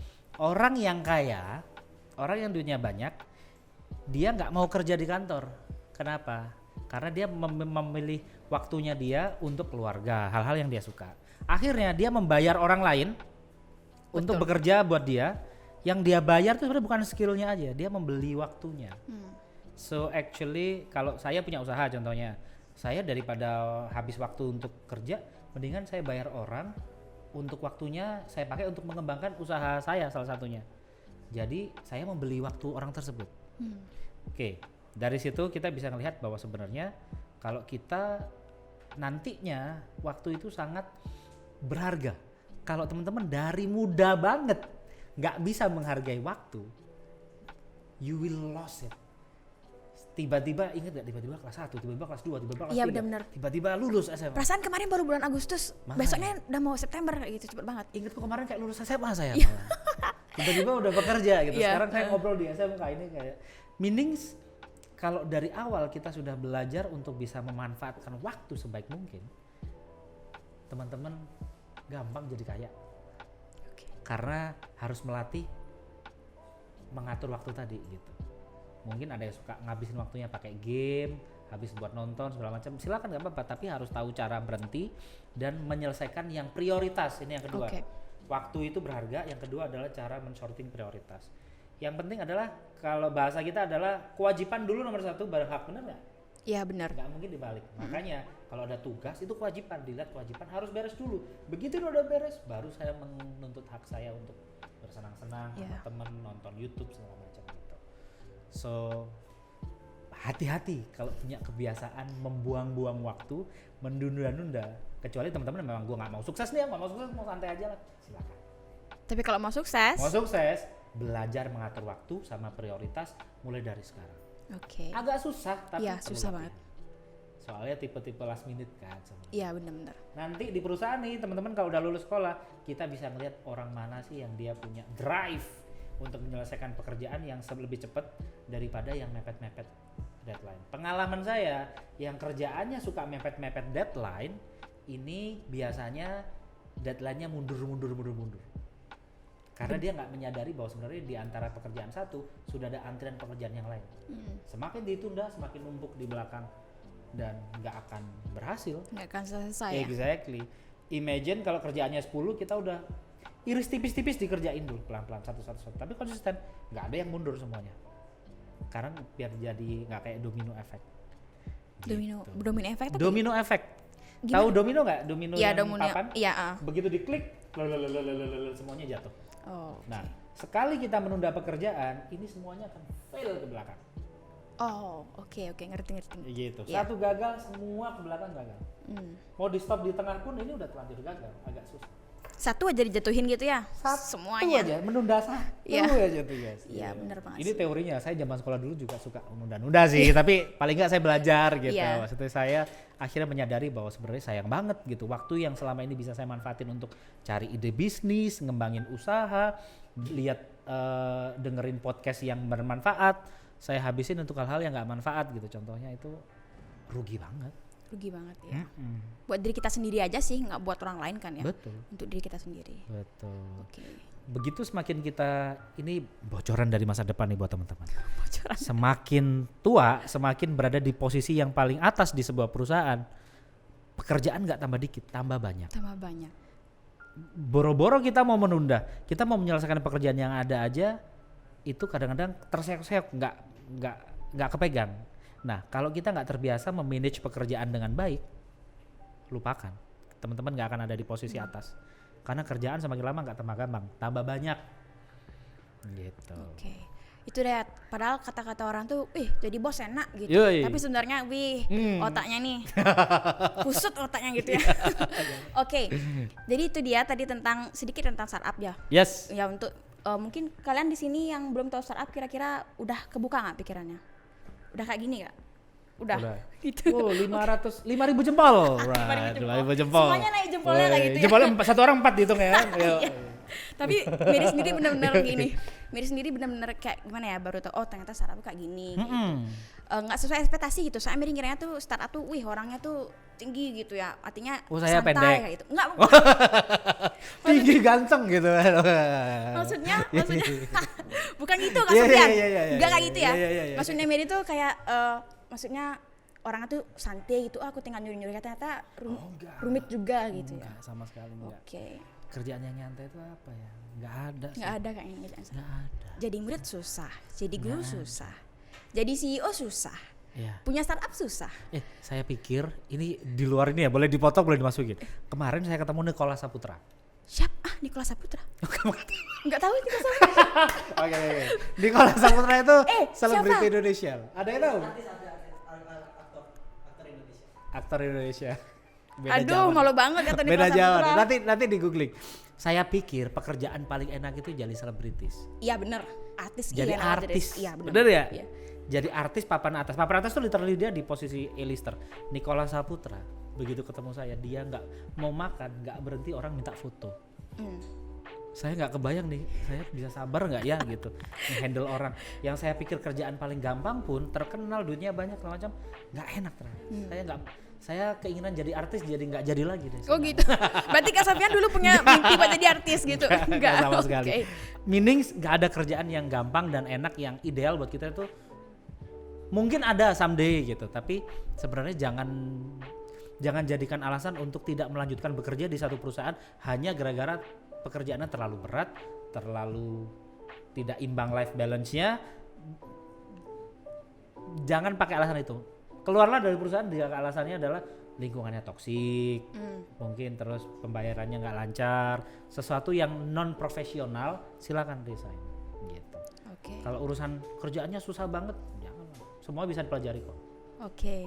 Orang yang kaya, orang yang duitnya banyak, dia nggak mau kerja di kantor. Kenapa? Karena dia memilih waktunya dia untuk keluarga, hal-hal yang dia suka. Akhirnya dia membayar orang lain untuk bekerja buat dia. Yang dia bayar itu sebenarnya bukan skillnya aja, dia membeli waktunya. So actually kalau saya punya usaha contohnya, saya daripada habis waktu untuk kerja, mendingan saya bayar orang untuk waktunya saya pakai untuk mengembangkan usaha saya salah satunya. Jadi saya membeli waktu orang tersebut. Oke, dari situ kita bisa melihat bahwa sebenarnya kalau kita nantinya waktu itu sangat berharga. Kalau teman-teman dari muda banget nggak bisa menghargai waktu, you will lose it. Tiba-tiba ingat gak, tiba-tiba kelas 1, tiba-tiba kelas 2, tiba-tiba kelas 3, bener. Tiba-tiba lulus SMA. Perasaan kemarin baru bulan Agustus, besoknya udah mau September gitu, cepet banget. Ingat kok kemarin kayak lulus SMA saya. Tiba-tiba udah bekerja gitu. Sekarang saya ngobrol di SMK ini kayak meanings kalau dari awal kita sudah belajar untuk bisa memanfaatkan waktu sebaik mungkin, teman-teman gampang jadi kaya. Karena harus melatih mengatur waktu tadi gitu. Mungkin ada yang suka ngabisin waktunya pakai game, habis buat nonton segala macam. Silakan nggak apa-apa, tapi harus tahu cara berhenti dan menyelesaikan yang prioritas. Ini yang kedua. Waktu itu berharga. Yang kedua adalah cara men-sorting prioritas. Yang penting adalah kalau bahasa kita adalah kewajiban dulu nomor 1 baru hak, benar nggak? Iya benar. Nggak mungkin dibalik. Makanya kalau ada tugas itu kewajiban, dilihat kewajiban harus beres dulu. Begitu udah beres, baru saya menuntut hak saya untuk bersenang-senang sama teman, nonton YouTube segala macam gitu. So hati-hati kalau punya kebiasaan membuang-buang waktu, menunda-nunda. Kecuali teman-teman memang gue nggak mau sukses nih, nggak mau sukses, mau santai aja lah, silakan. Tapi kalau mau sukses, belajar mengatur waktu sama prioritas mulai dari sekarang. Oke. Agak susah, tapi iya susah banget. Soalnya tipe-tipe last minute kan. Iya benar-benar. Nanti di perusahaan nih teman-teman kalau udah lulus sekolah, kita bisa ngeliat orang mana sih yang dia punya drive untuk menyelesaikan pekerjaan yang lebih cepat daripada yang mepet-mepet deadline. Pengalaman saya yang kerjaannya suka mepet-mepet deadline, ini biasanya deadline-nya mundur. Karena dia nggak menyadari bahwa sebenarnya di antara pekerjaan satu sudah ada antrian pekerjaan yang lain. Semakin ditunda, semakin numpuk di belakang dan nggak akan berhasil. Nggak akan selesai. Exactly. Imagine kalau kerjaannya 10, kita udah iris tipis-tipis dikerjain dulu pelan-pelan satu-satu. Tapi konsisten, nggak ada yang mundur semuanya. Karena biar jadi nggak kayak domino effect. Domino effect. Domino effect. Tahu domino nggak? Domino ya, yang papan. Iya. Begitu diklik, semuanya jatuh. Oh. Nah, sekali kita menunda pekerjaan, ini semuanya akan fail ke belakang. Oh, oke, ngerti. Gitu. Satu gagal, semua ke belakang gagal. Mau di stop di tengah pun ini udah terlanjur gagal, agak susah. Satu aja dijatuhin gitu ya? Semuanya. Aja, menunda satu aja tuh guys. Iya, benar banget. Ini teorinya, saya zaman sekolah dulu juga suka menunda-nunda sih, tapi paling nggak saya belajar gitu. Maksudnya saya akhirnya menyadari bahwa sebenarnya sayang banget gitu, waktu yang selama ini bisa saya manfaatin untuk cari ide bisnis, ngembangin usaha, lihat dengerin podcast yang bermanfaat, saya habisin untuk hal-hal yang nggak manfaat gitu. Contohnya itu rugi banget ya. Buat diri kita sendiri aja sih, nggak buat orang lain kan ya. Betul. Untuk diri kita sendiri. Betul. Oke. Begitu semakin kita, ini bocoran dari masa depan nih buat teman-teman. Semakin tua, semakin berada di posisi yang paling atas di sebuah perusahaan, pekerjaan nggak tambah dikit, tambah banyak. Boro-boro kita mau menunda, kita mau menyelesaikan pekerjaan yang ada aja, itu kadang-kadang terseok-seok, nggak kepegang. Nah, kalau kita nggak terbiasa memanage pekerjaan dengan baik, lupakan. Teman-teman nggak akan ada di posisi atas. Karena kerjaan semakin lama nggak tambah gampang, tambah banyak. Gitu. Oke. Itu deh, padahal kata-kata orang tuh, jadi bos enak gitu. Yoi. Tapi sebenarnya, otaknya nih, kusut otaknya gitu ya. Oke. Jadi itu dia tadi sedikit tentang startup ya. Yes. Ya untuk mungkin kalian di sini yang belum tahu startup kira-kira udah kebuka nggak pikirannya? Udah kayak gini gak? Udah. Gitu. Oh, 5.000 jempol. Right, 5.000 jempol. Semuanya naik jempolnya kayak gitu ya. Jempolnya satu orang 4 dihitung ya. Tapi Mary sendiri benar-benar gini. Mary sendiri benar-benar kayak gimana ya, baru tahu ternyata startup kayak gini. Nggak sesuai ekspektasi gitu. Soalnya Mary ngiranya tuh startup tuh orangnya tuh tinggi gitu ya. Artinya saya santai pendek. kayak gitu. Enggak. Tinggi ganteng gitu. Maksudnya bukan gitu Kak Sofian. Enggak kayak gitu ya. Maksudnya Mary tuh kayak maksudnya orangnya tuh santai gitu. Aku tinggal nyuri-nyuri, ternyata rumit juga gitu ya. Enggak, sama sekali enggak. Oke. Kerjaan yang nyantai itu apa ya? Enggak ada sih. Enggak ada kayaknya kerjaan. Enggak ada. Jadi murid susah, jadi guru susah. Jadi CEO susah. Ya. Punya startup susah. Saya pikir ini di luar ini ya, boleh dipotong, boleh dimasukin. Kemarin saya ketemu Nicholas Saputra. Siapa? Nicholas Saputra. Enggak tahu Nicholas Saputra. Oke. Nicholas Saputra itu selebriti siapa? Indonesia. Ada yang tahu? Aktor Indonesia. Malu banget kata Nicholas Saputra. Nanti di googling. Saya pikir pekerjaan paling enak itu jadi selebritis. Iya benar. Artis. Jadi artis. Iya benar. Benar ya? Iya. Jadi artis papan atas. Papan atas tuh literally dia di posisi A-lister. Nicholas Saputra, begitu ketemu saya, dia nggak mau makan, nggak berhenti orang minta foto. Saya nggak kebayang nih, saya bisa sabar nggak ya gitu handle orang. Yang saya pikir kerjaan paling gampang pun, terkenal, duitnya banyak segala macam, nggak enak ternyata. Saya keinginan jadi artis jadi nggak jadi lagi deh. Oh gitu. Berarti Kak Sofian dulu punya mimpi buat jadi artis gitu? Nggak sama sekali. Okay. Meaning nggak ada kerjaan yang gampang dan enak yang ideal buat kita itu. Mungkin ada someday gitu, tapi sebenarnya jangan jadikan alasan untuk tidak melanjutkan bekerja di satu perusahaan hanya gara-gara pekerjaannya terlalu berat, terlalu tidak imbang life balance-nya. Jangan pakai alasan itu. keluarlah dari perusahaan dia alasannya adalah lingkungannya toksik, mungkin terus pembayarannya nggak lancar, sesuatu yang non profesional, silakan resign gitu. Kalau urusan kerjaannya susah banget, jangan, semua bisa dipelajari kok. Oke,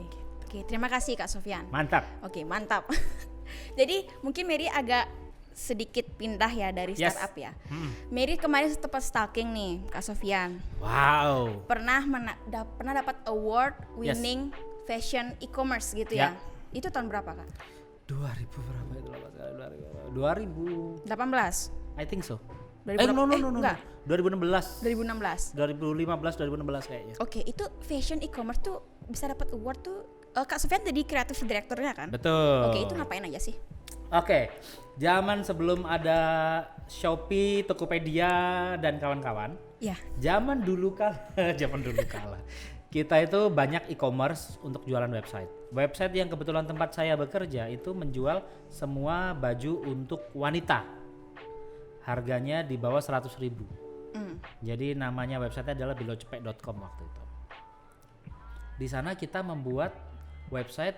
terima kasih Kak Sofyan. Mantap. Oke, mantap. Jadi mungkin Mary agak sedikit pindah ya dari startup ya. Mary kemarin sempat stalking nih Kak Sofyan. Wow. Pernah dapat award winning fashion e-commerce gitu ya. Itu tahun berapa Kak? 2000 berapa itu? 2018. I think so. No. 2016. 2015 kayaknya. Oke, itu fashion e-commerce tuh bisa dapat award tuh. Kak Sofyan jadi kreatif direkturnya kan? Betul. Oke, itu ngapain aja sih? Oke, zaman sebelum ada Shopee, Tokopedia dan kawan-kawan. Ya. Zaman dulu kala. Kita itu banyak e-commerce untuk jualan website. Website yang kebetulan tempat saya bekerja itu menjual semua baju untuk wanita. Harganya di bawah 100.000. Jadi namanya website adalah belocepek.com waktu itu. Di sana kita membuat website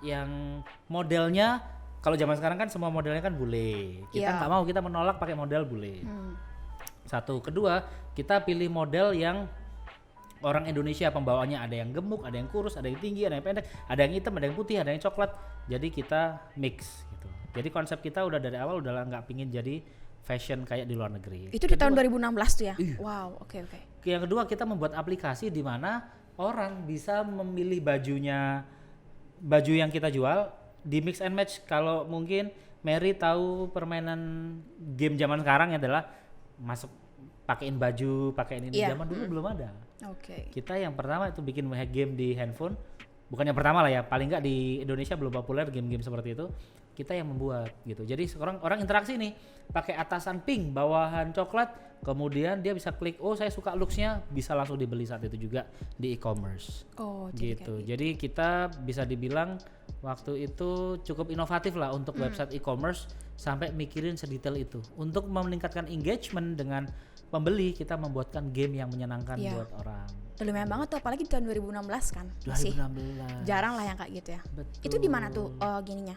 yang modelnya, kalau zaman sekarang kan semua modelnya kan bule. Kita nggak mau, kita menolak pakai model bule. Satu, kedua kita pilih model yang orang Indonesia pembawaannya, ada yang gemuk, ada yang kurus, ada yang tinggi, ada yang pendek, ada yang hitam, ada yang putih, ada yang coklat. Jadi kita mix gitu. Jadi konsep kita udah dari awal udah nggak pingin jadi fashion kayak di luar negeri. Itu di tahun 2016 tuh ya? Wow, oke. Yang kedua kita membuat aplikasi di mana orang bisa memilih baju yang kita jual di mix and match. Kalau mungkin Mary tahu permainan game zaman sekarang adalah masuk pakein baju, pakein ini, zaman dulu belum ada. Kita yang pertama itu bikin game di handphone. Bukan yang pertama lah ya, paling nggak di Indonesia belum populer game-game seperti itu. Kita yang membuat gitu. Jadi orang interaksi nih, pakai atasan pink, bawahan coklat, kemudian dia bisa klik, oh saya suka looksnya, bisa langsung dibeli saat itu juga di e-commerce. Gitu. Jadi kita bisa dibilang waktu itu cukup inovatif lah untuk website e-commerce, sampai mikirin sedetail itu. Untuk meningkatkan engagement dengan pembeli, kita membuatkan game yang menyenangkan buat orang. Lumayan banget tuh, apalagi di tahun 2016 kan. 2016. Jarang lah yang kayak gitu ya. Betul. Itu di mana tuh gininya?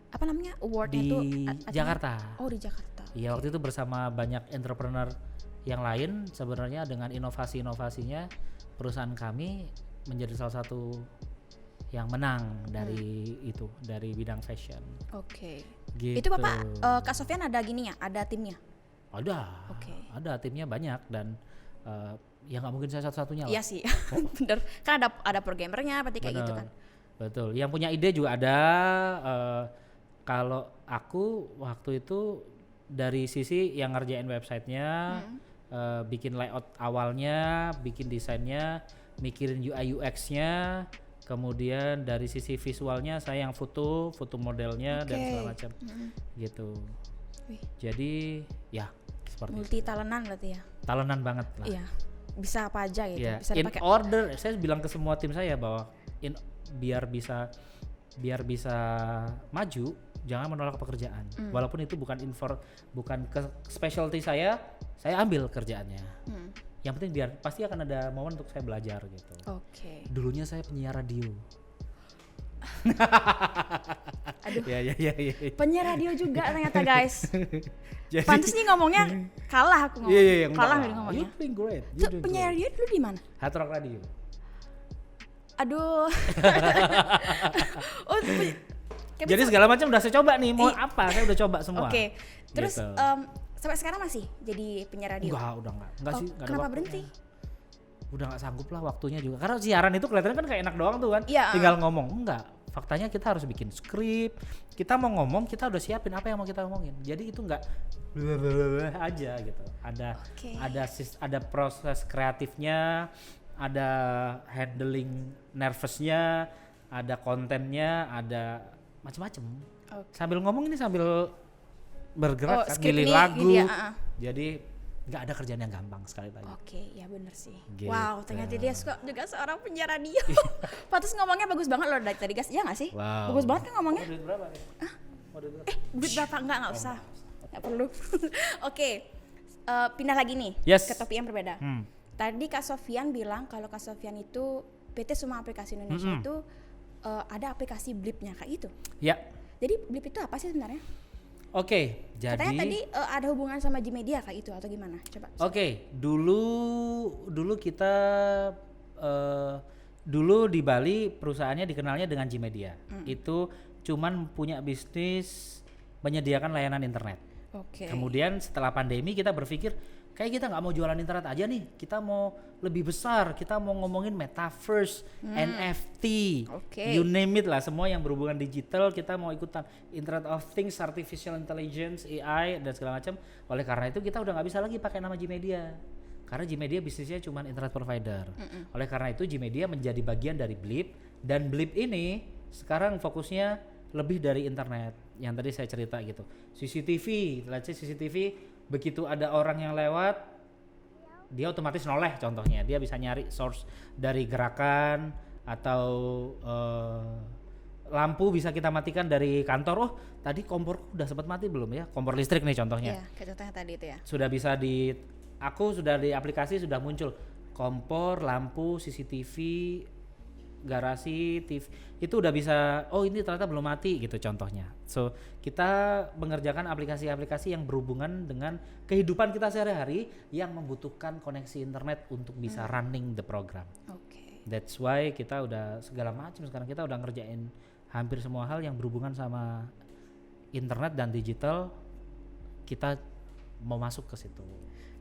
Apa namanya? Awardnya tuh di Jakarta. Oh, di Jakarta. Iya, waktu itu bersama banyak entrepreneur yang lain. Sebenarnya dengan inovasi-inovasinya perusahaan kami menjadi salah satu yang menang dari itu, dari bidang fashion. Gitu. Itu Bapak Kak Sofyan ada gininya, ada timnya? Ada. Ada timnya banyak dan ya nggak mungkin saya satu-satunya lah. Iya sih. Bener. Kan ada programmernya berarti kayak gitu kan. Betul. Yang punya ide juga ada. Kalau aku waktu itu dari sisi yang ngerjain websitenya, bikin layout awalnya, bikin desainnya, mikirin UI UX-nya, kemudian dari sisi visualnya saya yang foto modelnya dan segala macam, gitu. Jadi ya seperti multi talenan berarti ya. Talenan banget lah. Iya. Bisa apa aja gitu. Yeah. Bisa dipakai. Order, saya bilang ke semua tim saya bahwa biar bisa maju, jangan menolak pekerjaan. Walaupun itu bukan ke specialty saya ambil kerjaannya. Yang penting pasti akan ada momen untuk saya belajar gitu. Dulunya saya penyiar radio. Aduh. Ya. Penyiar radio juga ternyata guys. Pantes nih ngomongnya kalah aku ngomong. Kalah ngomongnya. You're doing great. Tuh penyiar radio dulu di mana? Hard Rock Radio. Aduh. Jadi segala macam udah saya coba nih, mau apa saya udah coba semua. Terus gitu. Sampai sekarang masih jadi penyiar radio? Udah enggak sih. Kenapa berhenti? Udah nggak sanggup lah waktunya juga. Karena siaran itu kelihatannya kan kayak enak doang tuh kan. Tinggal ngomong. Enggak. Faktanya kita harus bikin skrip. Kita mau ngomong, kita udah siapin apa yang mau kita ngomongin. Jadi itu enggak aja gitu. Ada proses kreatifnya, ada handling nervousnya, ada kontennya, ada macam-macam. Sambil ngomong ini sambil bergerak, milih lagu. Jadi nggak ada kerjaan yang gampang sekali lagi. Ya bener sih. Gitu. Wow, ternyata dia juga seorang penyiar radio. Pantes ngomongnya bagus banget loh dari tadi guys. Iya nggak sih? Wow. Bagus banget kan ngomongnya. Duit berapa nih? Duit berapa? Nggak usah. Nggak perlu. Pindah lagi nih ke topik yang berbeda. Tadi Kak Sofyan bilang kalau Kak Sofyan itu PT Semua Aplikasi Indonesia itu ada aplikasi Blip-nya kayak gitu. Ya. Jadi Blip itu apa sih sebenarnya? Oke, jadi katanya tadi ada hubungan sama Gmedia kayak itu atau gimana? Coba. Oke, dulu kita dulu di Bali perusahaannya dikenalnya dengan Gmedia. Itu cuman punya bisnis menyediakan layanan internet. Oke. Kemudian setelah pandemi kita berpikir kayak kita nggak mau jualan internet aja nih, kita mau lebih besar, kita mau ngomongin metaverse, NFT, you name it lah, semua yang berhubungan digital kita mau ikutan, Internet of Things, Artificial Intelligence, AI dan segala macam. Oleh karena itu kita udah nggak bisa lagi pakai nama Gmedia, karena Gmedia bisnisnya cuma internet provider. Oleh karena itu Gmedia menjadi bagian dari Blip, dan Blip ini sekarang fokusnya lebih dari internet yang tadi saya cerita gitu. CCTV, let's say CCTV, begitu ada orang yang lewat dia otomatis noleh, contohnya dia bisa nyari source dari gerakan atau lampu bisa kita matikan dari kantor. Oh tadi komporku udah sempat mati belum ya, kompor listrik nih contohnya. Iya, kayak contohnya tadi itu ya. Sudah bisa sudah di aplikasi sudah muncul kompor, lampu, CCTV, garasi, TV, itu udah bisa, oh ini ternyata belum mati gitu contohnya. So kita mengerjakan aplikasi-aplikasi yang berhubungan dengan kehidupan kita sehari-hari yang membutuhkan koneksi internet untuk bisa running the program. That's why kita udah segala macam sekarang, kita udah ngerjain hampir semua hal yang berhubungan sama internet dan digital, kita mau masuk ke situ.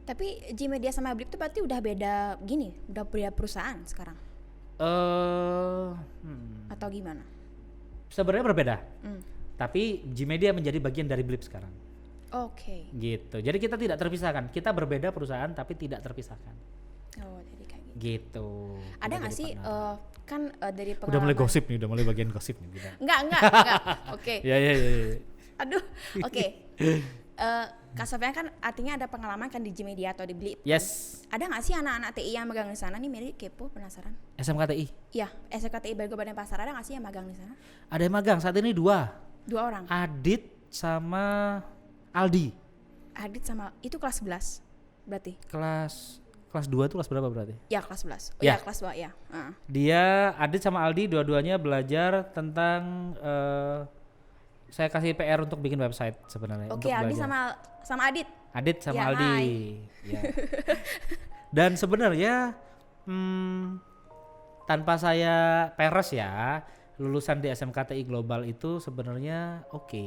Tapi Gmedia sama Blip itu berarti udah beda gini, udah beda perusahaan sekarang? Atau gimana? Sebenarnya berbeda, tapi Gmedia menjadi bagian dari Blip sekarang. Oke. Gitu. Jadi kita tidak terpisahkan. Kita berbeda perusahaan tapi tidak terpisahkan. Oh, jadi kayak gitu. Gitu. Ada nggak sih kan dari pengalaman? Udah mulai gosip nih, udah mulai bagian gosip nih kita. Enggak. Oke. Ya. Aduh. Oke. Kak Sofyan kan artinya ada pengalaman kan di Gmedia atau di Blip. Yes. Ada nggak sih anak-anak TI yang magang di sana nih? Mary kepo, penasaran. SMKTI? Iya, SMKTI Bargo Denpasar, ada nggak sih yang magang di sana? Ada yang magang, saat ini 2 orang? Adit sama Aldi. Adit sama, itu kelas 11 berarti? Kelas 2 tuh kelas berapa berarti? Ya kelas 11, ya. Kelas 2 ya. Dia, Adit sama Aldi dua-duanya belajar tentang saya kasih PR untuk bikin website sebenarnya. Oke, Aldi sama Adit. Adit sama ya, Aldi. Ya. Dan sebenarnya tanpa saya peres ya, lulusan di SMKTI Global itu sebenarnya oke.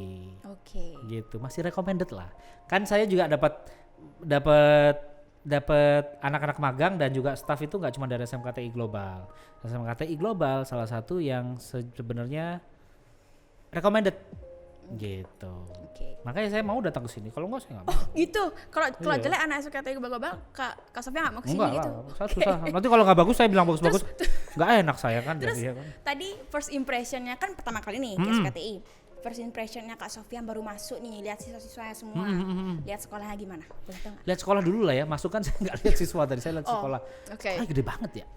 Gitu, masih recommended lah. Kan saya juga dapat anak-anak magang dan juga staff itu nggak cuma dari SMKTI Global. SMKTI Global salah satu yang sebenarnya recommended. Gitu. Makanya saya mau datang ke sini. Kalau enggak saya enggak mau. Oh, gitu. Kalau jelek anak SMKTI Global, Kak Sofia enggak mau ke sini gitu. Saya susah. Nanti kalau enggak bagus saya bilang bagus-bagus. Enggak enak saya kan. Terus jadi, ya kan. Tadi first impressionnya kan pertama kali nih ke SMKTI. First impressionnya Kak Sofyan baru masuk nih, lihat siswa-siswanya semua. Lihat sekolahnya gimana? Boleh tahu enggak? Lihat sekolah dulu lah ya. Masuk kan saya enggak lihat siswa tadi, saya lihat sekolah. Oke. Gede banget ya.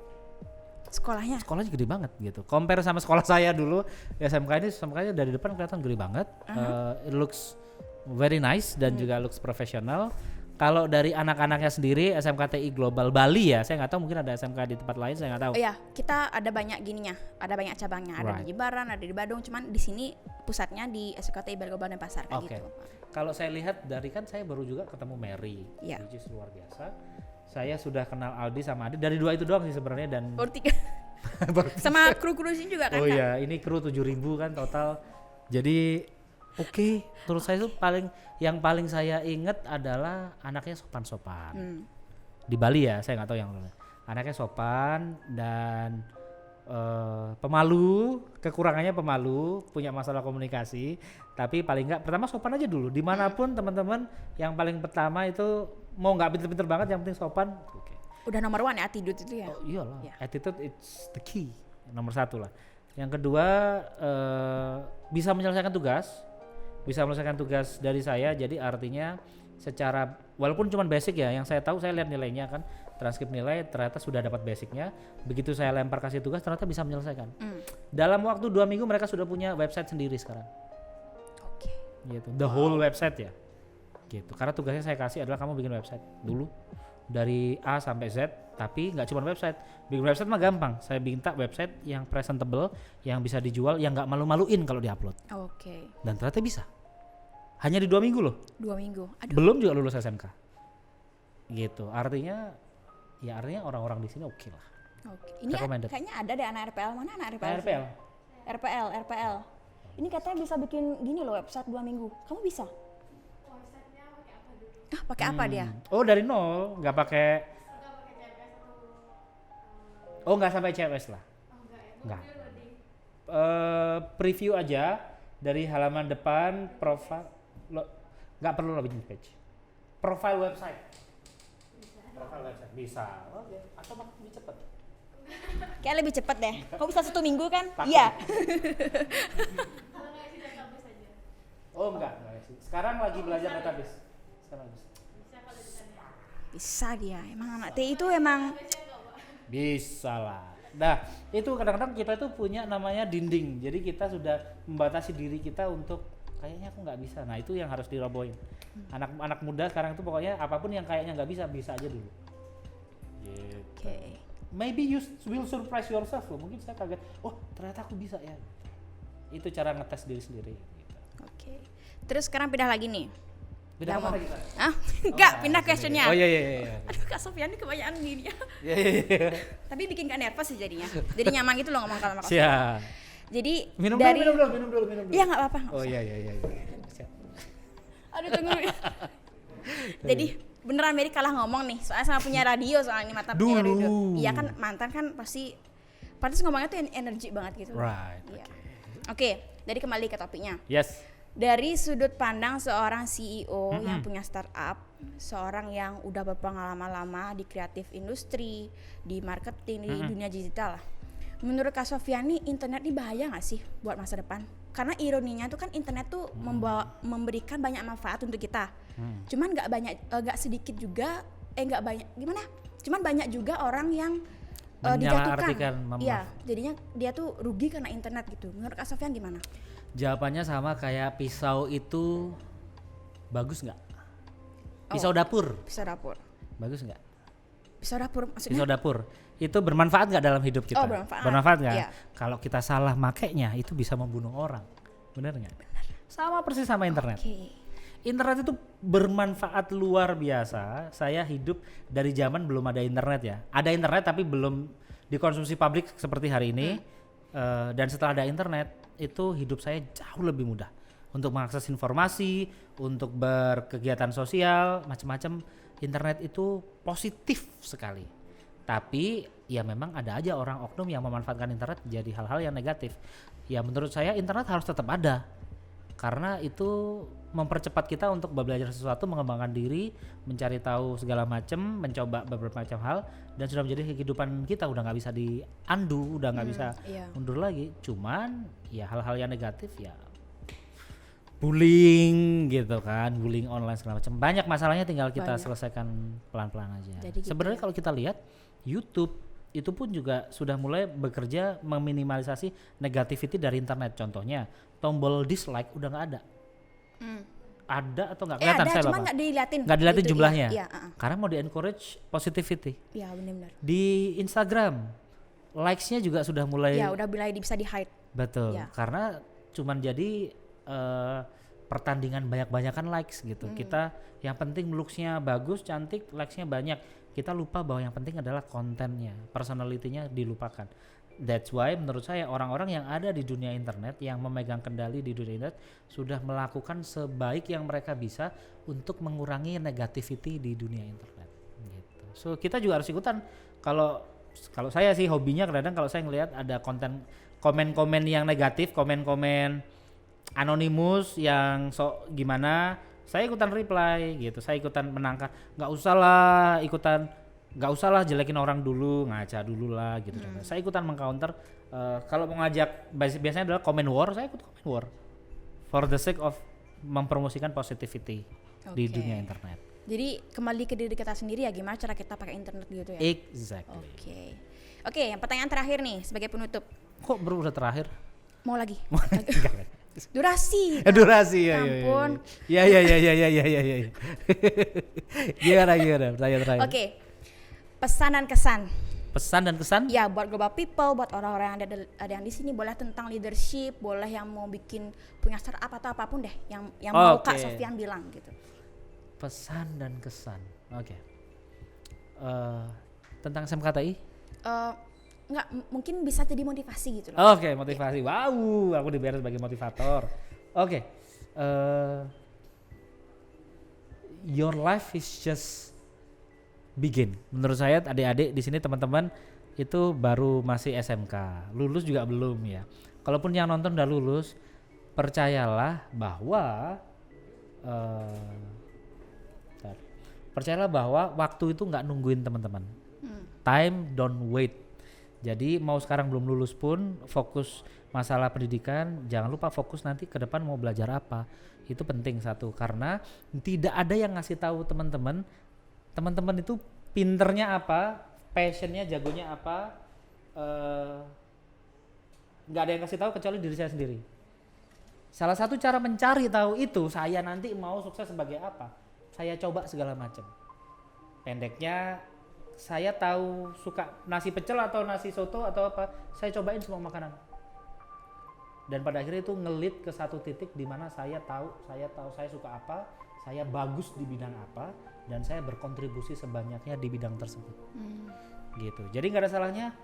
Sekolahnya gede banget gitu. Compare sama sekolah saya dulu SMK-nya dari depan kelihatan gede banget. It looks very nice dan juga looks profesional. Kalau dari anak-anaknya sendiri SMKTI Global Bali ya, saya nggak tahu, mungkin ada SMK di tempat lain, saya nggak tahu. Iya, kita ada banyak gininya, ada banyak cabangnya, ada di Jimbaran, ada di Badung, cuman di sini pusatnya di SMKTI Bargo Denpasar kayak gitu. Kalau saya lihat dari kan saya baru juga ketemu Mary, which is luar biasa. Saya sudah kenal Aldi sama Adit, dari 2 itu doang sih sebenarnya, dan baru 3. Sama kru-kru sini juga kan? Oh iya, ini kru 7.000 kan total. Jadi oke, terus saya tuh yang paling saya inget adalah anaknya sopan-sopan. Di Bali ya, saya nggak tahu yang lain. Anaknya sopan dan pemalu, kekurangannya pemalu, punya masalah komunikasi, tapi paling nggak pertama sopan aja dulu. Dimanapun teman-teman, yang paling pertama itu mau nggak pinter-pinter banget, yang penting sopan. Udah nomor 1 ya attitude itu ya? Oh iyalah, attitude it's the key, nomor 1 lah. Yang kedua bisa menyelesaikan tugas dari saya, jadi artinya secara walaupun cuma basic ya, yang saya tahu saya lihat nilainya kan, transkrip nilai ternyata sudah dapat basicnya, begitu saya lempar kasih tugas ternyata bisa menyelesaikan. Dalam waktu 2 minggu mereka sudah punya website sendiri sekarang. Gitu, the whole website ya. Gitu, karena tugasnya saya kasih adalah kamu bikin website dulu, dari A sampai Z, tapi nggak cuma website. Bikin website mah gampang. Saya minta website yang presentable, yang bisa dijual, yang nggak malu-maluin kalau diupload. Oke. Dan ternyata bisa. Hanya di 2 minggu loh. 2 minggu. Aduh. Belum juga lulus SMK. Gitu. Artinya orang-orang di sini oke lah. Oke. Ini kayaknya ada deh anak RPL. Mana anak RPL? RPL. Ini katanya bisa bikin gini loh website 2 minggu. Kamu bisa? Websitenya pakai apa dulu? Pakai apa dia? Oh dari nol, nggak pakai CMS atau? Oh nggak sampai CMS lah. Oh enggak ya? Nggak. Preview aja dari halaman depan, profile, nggak perlu lebih page. Profile website. Profile website bisa. Oke. Atau lebih cepat. Kayak lebih cepat deh. Kau bisa 1 minggu kan? Iya. Kalau nggak isi database aja. Oh enggak sih. Sekarang lagi belajar database. Bisa kalau ditanya. Bisa dia. Emang anak TI itu emang bisa lah. Nah itu kadang-kadang kita itu punya namanya dinding. Jadi kita sudah membatasi diri kita untuk kayaknya aku nggak bisa. Nah itu yang harus dirobohin. Anak muda sekarang itu pokoknya apapun yang kayaknya nggak bisa aja dulu. Gitu. Oke. Maybe you will surprise yourself loh. Mungkin saya kaget. Oh ternyata aku bisa ya. Itu cara ngetes diri sendiri. Gitu. Oke. Terus sekarang pindah lagi nih. Pindah kemana kita? Enggak, pindah questionnya. Oh iya. Aduh Kak Sofiani kebanyakan gini ya. Iya. Tapi bikin gak nervous sih jadinya. Jadi nyaman gitu loh ngomong sama Kak Sofiani. Siap. Jadi Minum dari dulu. Iya nggak apa-apa. Oh iya. Siap. Aduh tunggu. Jadi beneran Mary kalah ngomong nih. Soalnya sama punya radio soalnya mata punya radio. Iya kan mantan kan pasti ngomongnya tuh energi banget gitu. Right. Iya. Oke, jadi kembali ke topiknya. Yes. Dari sudut pandang seorang CEO yang punya startup, seorang yang udah berpengalaman lama di kreatif industri, di marketing, di dunia digital lah. Menurut Kak Sofiani, internet ini bahaya nggak sih buat masa depan? Karena ironinya tuh kan internet tuh memberikan banyak manfaat untuk kita. Cuman nggak sedikit juga, nggak banyak gimana? Cuman banyak juga orang yang dijatuhkan. Iya, jadinya dia tuh rugi karena internet gitu. Menurut Kak Sofian gimana? Jawabannya sama kayak pisau itu bagus nggak? Pisau dapur. Pisau dapur. Bagus nggak? Pisau dapur maksudnya? Pisau dapur itu bermanfaat nggak dalam hidup kita? Oh, bermanfaat. Bermanfaat nggak? Iya. Kalau kita salah makainya itu bisa membunuh orang. Benar nggak? Sama persis sama internet. Okay. Internet itu bermanfaat luar biasa. Saya hidup dari zaman belum ada internet ya. Ada internet tapi belum dikonsumsi publik seperti hari ini. Dan setelah ada internet itu hidup saya jauh lebih mudah untuk mengakses informasi, untuk berkegiatan sosial, macam-macam. Internet itu positif sekali. Tapi ya memang ada aja orang oknum yang memanfaatkan internet jadi hal-hal yang negatif. Ya menurut saya internet harus tetap ada. Karena itu mempercepat kita untuk belajar sesuatu, mengembangkan diri, mencari tahu segala macam, mencoba beberapa macam hal, dan sudah menjadi kehidupan kita. Udah nggak bisa di-undo, udah nggak bisa mundur lagi. Cuman ya hal-hal yang negatif ya bullying gitu kan, bullying online segala macam. Banyak masalahnya, tinggal kita selesaikan pelan-pelan aja. Sebenarnya kalau kita lihat YouTube itu pun juga sudah mulai bekerja meminimalisasi negativity dari internet. Contohnya tombol dislike udah nggak ada. Ada atau nggak kelihatan? Ada, saya cuma nggak diliatin gitu, jumlahnya. Iya, karena mau di-encourage positivity. Iya benar-benar. Di Instagram likes-nya juga sudah mulai. Ya udah mulai bisa di-hide. Betul. Ya. Karena cuman jadi pertandingan banyak-banyakan likes gitu. Kita yang penting looks-nya bagus, cantik, likes-nya banyak. Kita lupa bahwa yang penting adalah kontennya, personality-nya dilupakan. That's why menurut saya orang-orang yang ada di dunia internet, yang memegang kendali di dunia internet, sudah melakukan sebaik yang mereka bisa untuk mengurangi negativity di dunia internet. Gitu. So kita juga harus ikutan. Kalau saya sih hobinya kadang kalau saya ngelihat ada konten komen-komen yang negatif, komen-komen anonimus yang gimana, saya ikutan reply gitu, saya ikutan menangkap. Nggak usah lah jelekin orang dulu, ngaca dulu lah gitu. Saya ikutan mengcounter. Kalau mau ngajak biasanya adalah comment war, saya ikut comment war for the sake of mempromosikan positivity di dunia internet. Jadi kembali ke diri kita sendiri ya, gimana cara kita pakai internet gitu ya. Exactly. Oke, yang pertanyaan terakhir nih sebagai penutup. Kok baru udah terakhir? Mau lagi? Durasi. Durasi ya. Ampun. Ya. Gimana? Terakhir. Oke. Pesan dan kesan. Pesan dan kesan? Ya, buat global people, buat orang-orang yang ada yang di sini, boleh tentang leadership, boleh yang mau bikin punya startup atau apapun deh, yang mau Kak Sofyan bilang gitu. Pesan dan kesan. Oke. Tentang SMKTI? Enggak, mungkin bisa jadi motivasi gitu loh. Oke, motivasi. Wow, aku dibayar sebagai motivator. Oke. Your life is just begin. Menurut saya adik-adik di sini teman-teman itu baru masih SMK. Lulus juga belum ya. Kalaupun yang nonton udah lulus, percayalah bahwa waktu itu nggak nungguin teman-teman. Time don't wait. Jadi mau sekarang belum lulus pun fokus masalah pendidikan, jangan lupa fokus nanti ke depan mau belajar apa. Itu penting satu, karena tidak ada yang ngasih tahu teman-teman itu pinternya apa, passionnya, jagonya apa, nggak ada yang kasih tahu kecuali diri saya sendiri. Salah satu cara mencari tahu itu, saya nanti mau sukses sebagai apa, saya coba segala macam. Pendeknya, saya tahu suka nasi pecel atau nasi soto atau apa, saya cobain semua makanan. Dan pada akhirnya itu ngelit ke satu titik di mana saya tahu saya suka apa, saya bagus di bidang apa, dan saya berkontribusi sebanyaknya di bidang tersebut. Gitu. Jadi nggak ada salahnya.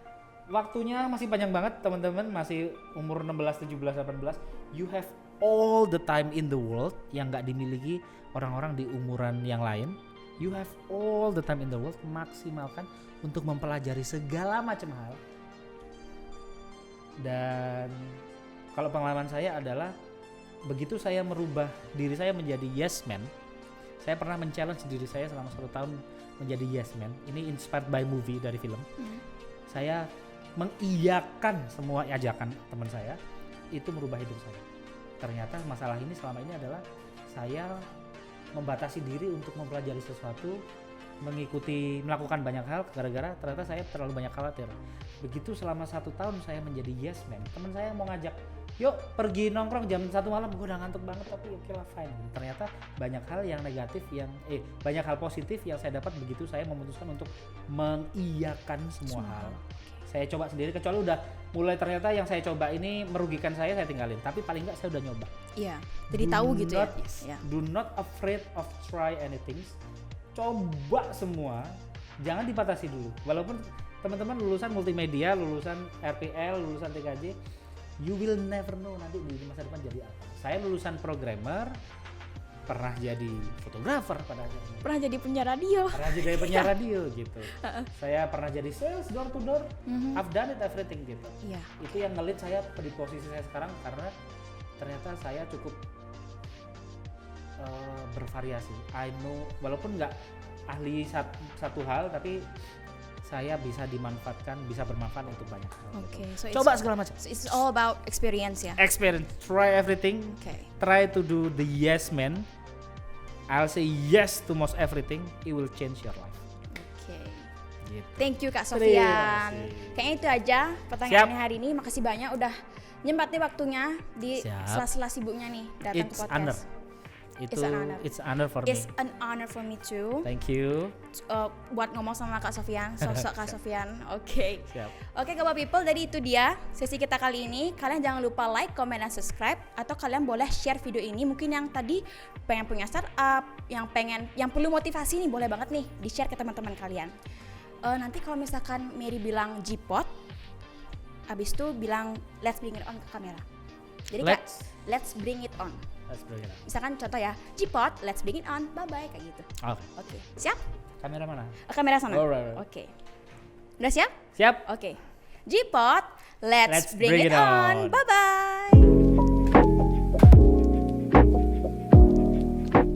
Waktunya masih panjang banget teman-teman, masih umur 16, 17, 18. You have all the time in the world yang nggak dimiliki orang-orang di umuran yang lain. You have all the time in the world, maksimalkan untuk mempelajari segala macam hal. Dan kalau pengalaman saya adalah begitu saya merubah diri saya menjadi yes man, saya pernah men-challenge diri saya selama 1 tahun menjadi yes man. Ini inspired by movie dari film. Saya mengiyakan semua ajakan teman saya, itu merubah hidup saya. Ternyata masalah ini selama ini adalah saya membatasi diri untuk mempelajari sesuatu, melakukan banyak hal gara-gara ternyata saya terlalu banyak khawatir. Begitu selama 1 tahun saya menjadi yes man, teman saya mau ngajak, yuk pergi nongkrong jam 1 malam, gue udah ngantuk banget tapi oke lah fine. Ternyata banyak hal yang negatif banyak hal positif yang saya dapat begitu saya memutuskan untuk mengiyakan semua hal. Saya coba sendiri, kecuali udah mulai ternyata yang saya coba ini merugikan saya tinggalin. Tapi paling enggak saya udah nyoba. Iya, jadi tahu gitu ya. Do not afraid of try anything. Coba semua, jangan dibatasi dulu. Walaupun teman-teman lulusan multimedia, lulusan RPL, lulusan TKJ, you will never know nanti di masa depan jadi apa. Saya lulusan programmer, pernah jadi fotografer pada akhirnya. Pernah jadi penyiar radio. Pernah jadi penyiar radio gitu. Saya pernah jadi sales door to door. I've done it everything gitu. Iya. Itu yang ngelit saya di posisi saya sekarang karena ternyata saya cukup bervariasi. I know walaupun nggak ahli satu hal tapi saya bisa bermanfaat untuk banyak hal. Okay, so coba segala macam. So it's all about experience ya. Experience, try everything. Okay. Try to do the yes man. I'll say yes to most everything. It will change your life. Okay. Gitu. Thank you Kak Sofyan. Kayaknya itu aja pertanyaannya hari ini. Makasih banyak udah nyempetin waktunya di sela-sela sibuknya nih datang ke podcast. It's an honor for me. It's an honor for me too. Thank you. Buat ngomong sama Kak Sofyan, sosok Kak Sofyan. Oke. Siap. Oke, Global People, jadi itu dia sesi kita kali ini. Kalian jangan lupa like, comment, dan subscribe. Atau kalian boleh share video ini. Mungkin yang tadi pengen punya startup, yang perlu motivasi nih, boleh banget nih di-share ke teman-teman kalian. Nanti kalau misalkan Mary bilang G-Pod, abis itu bilang let's bring it on ke kamera. Jadi let's bring it on. Misalkan contoh ya, G-Pod, let's bring it on, bye-bye, kayak gitu. Oke. Siap? Kamera mana? Kamera sana. Right. Oke. Udah siap? Siap. Oke. G-Pod, let's bring it on, bye-bye.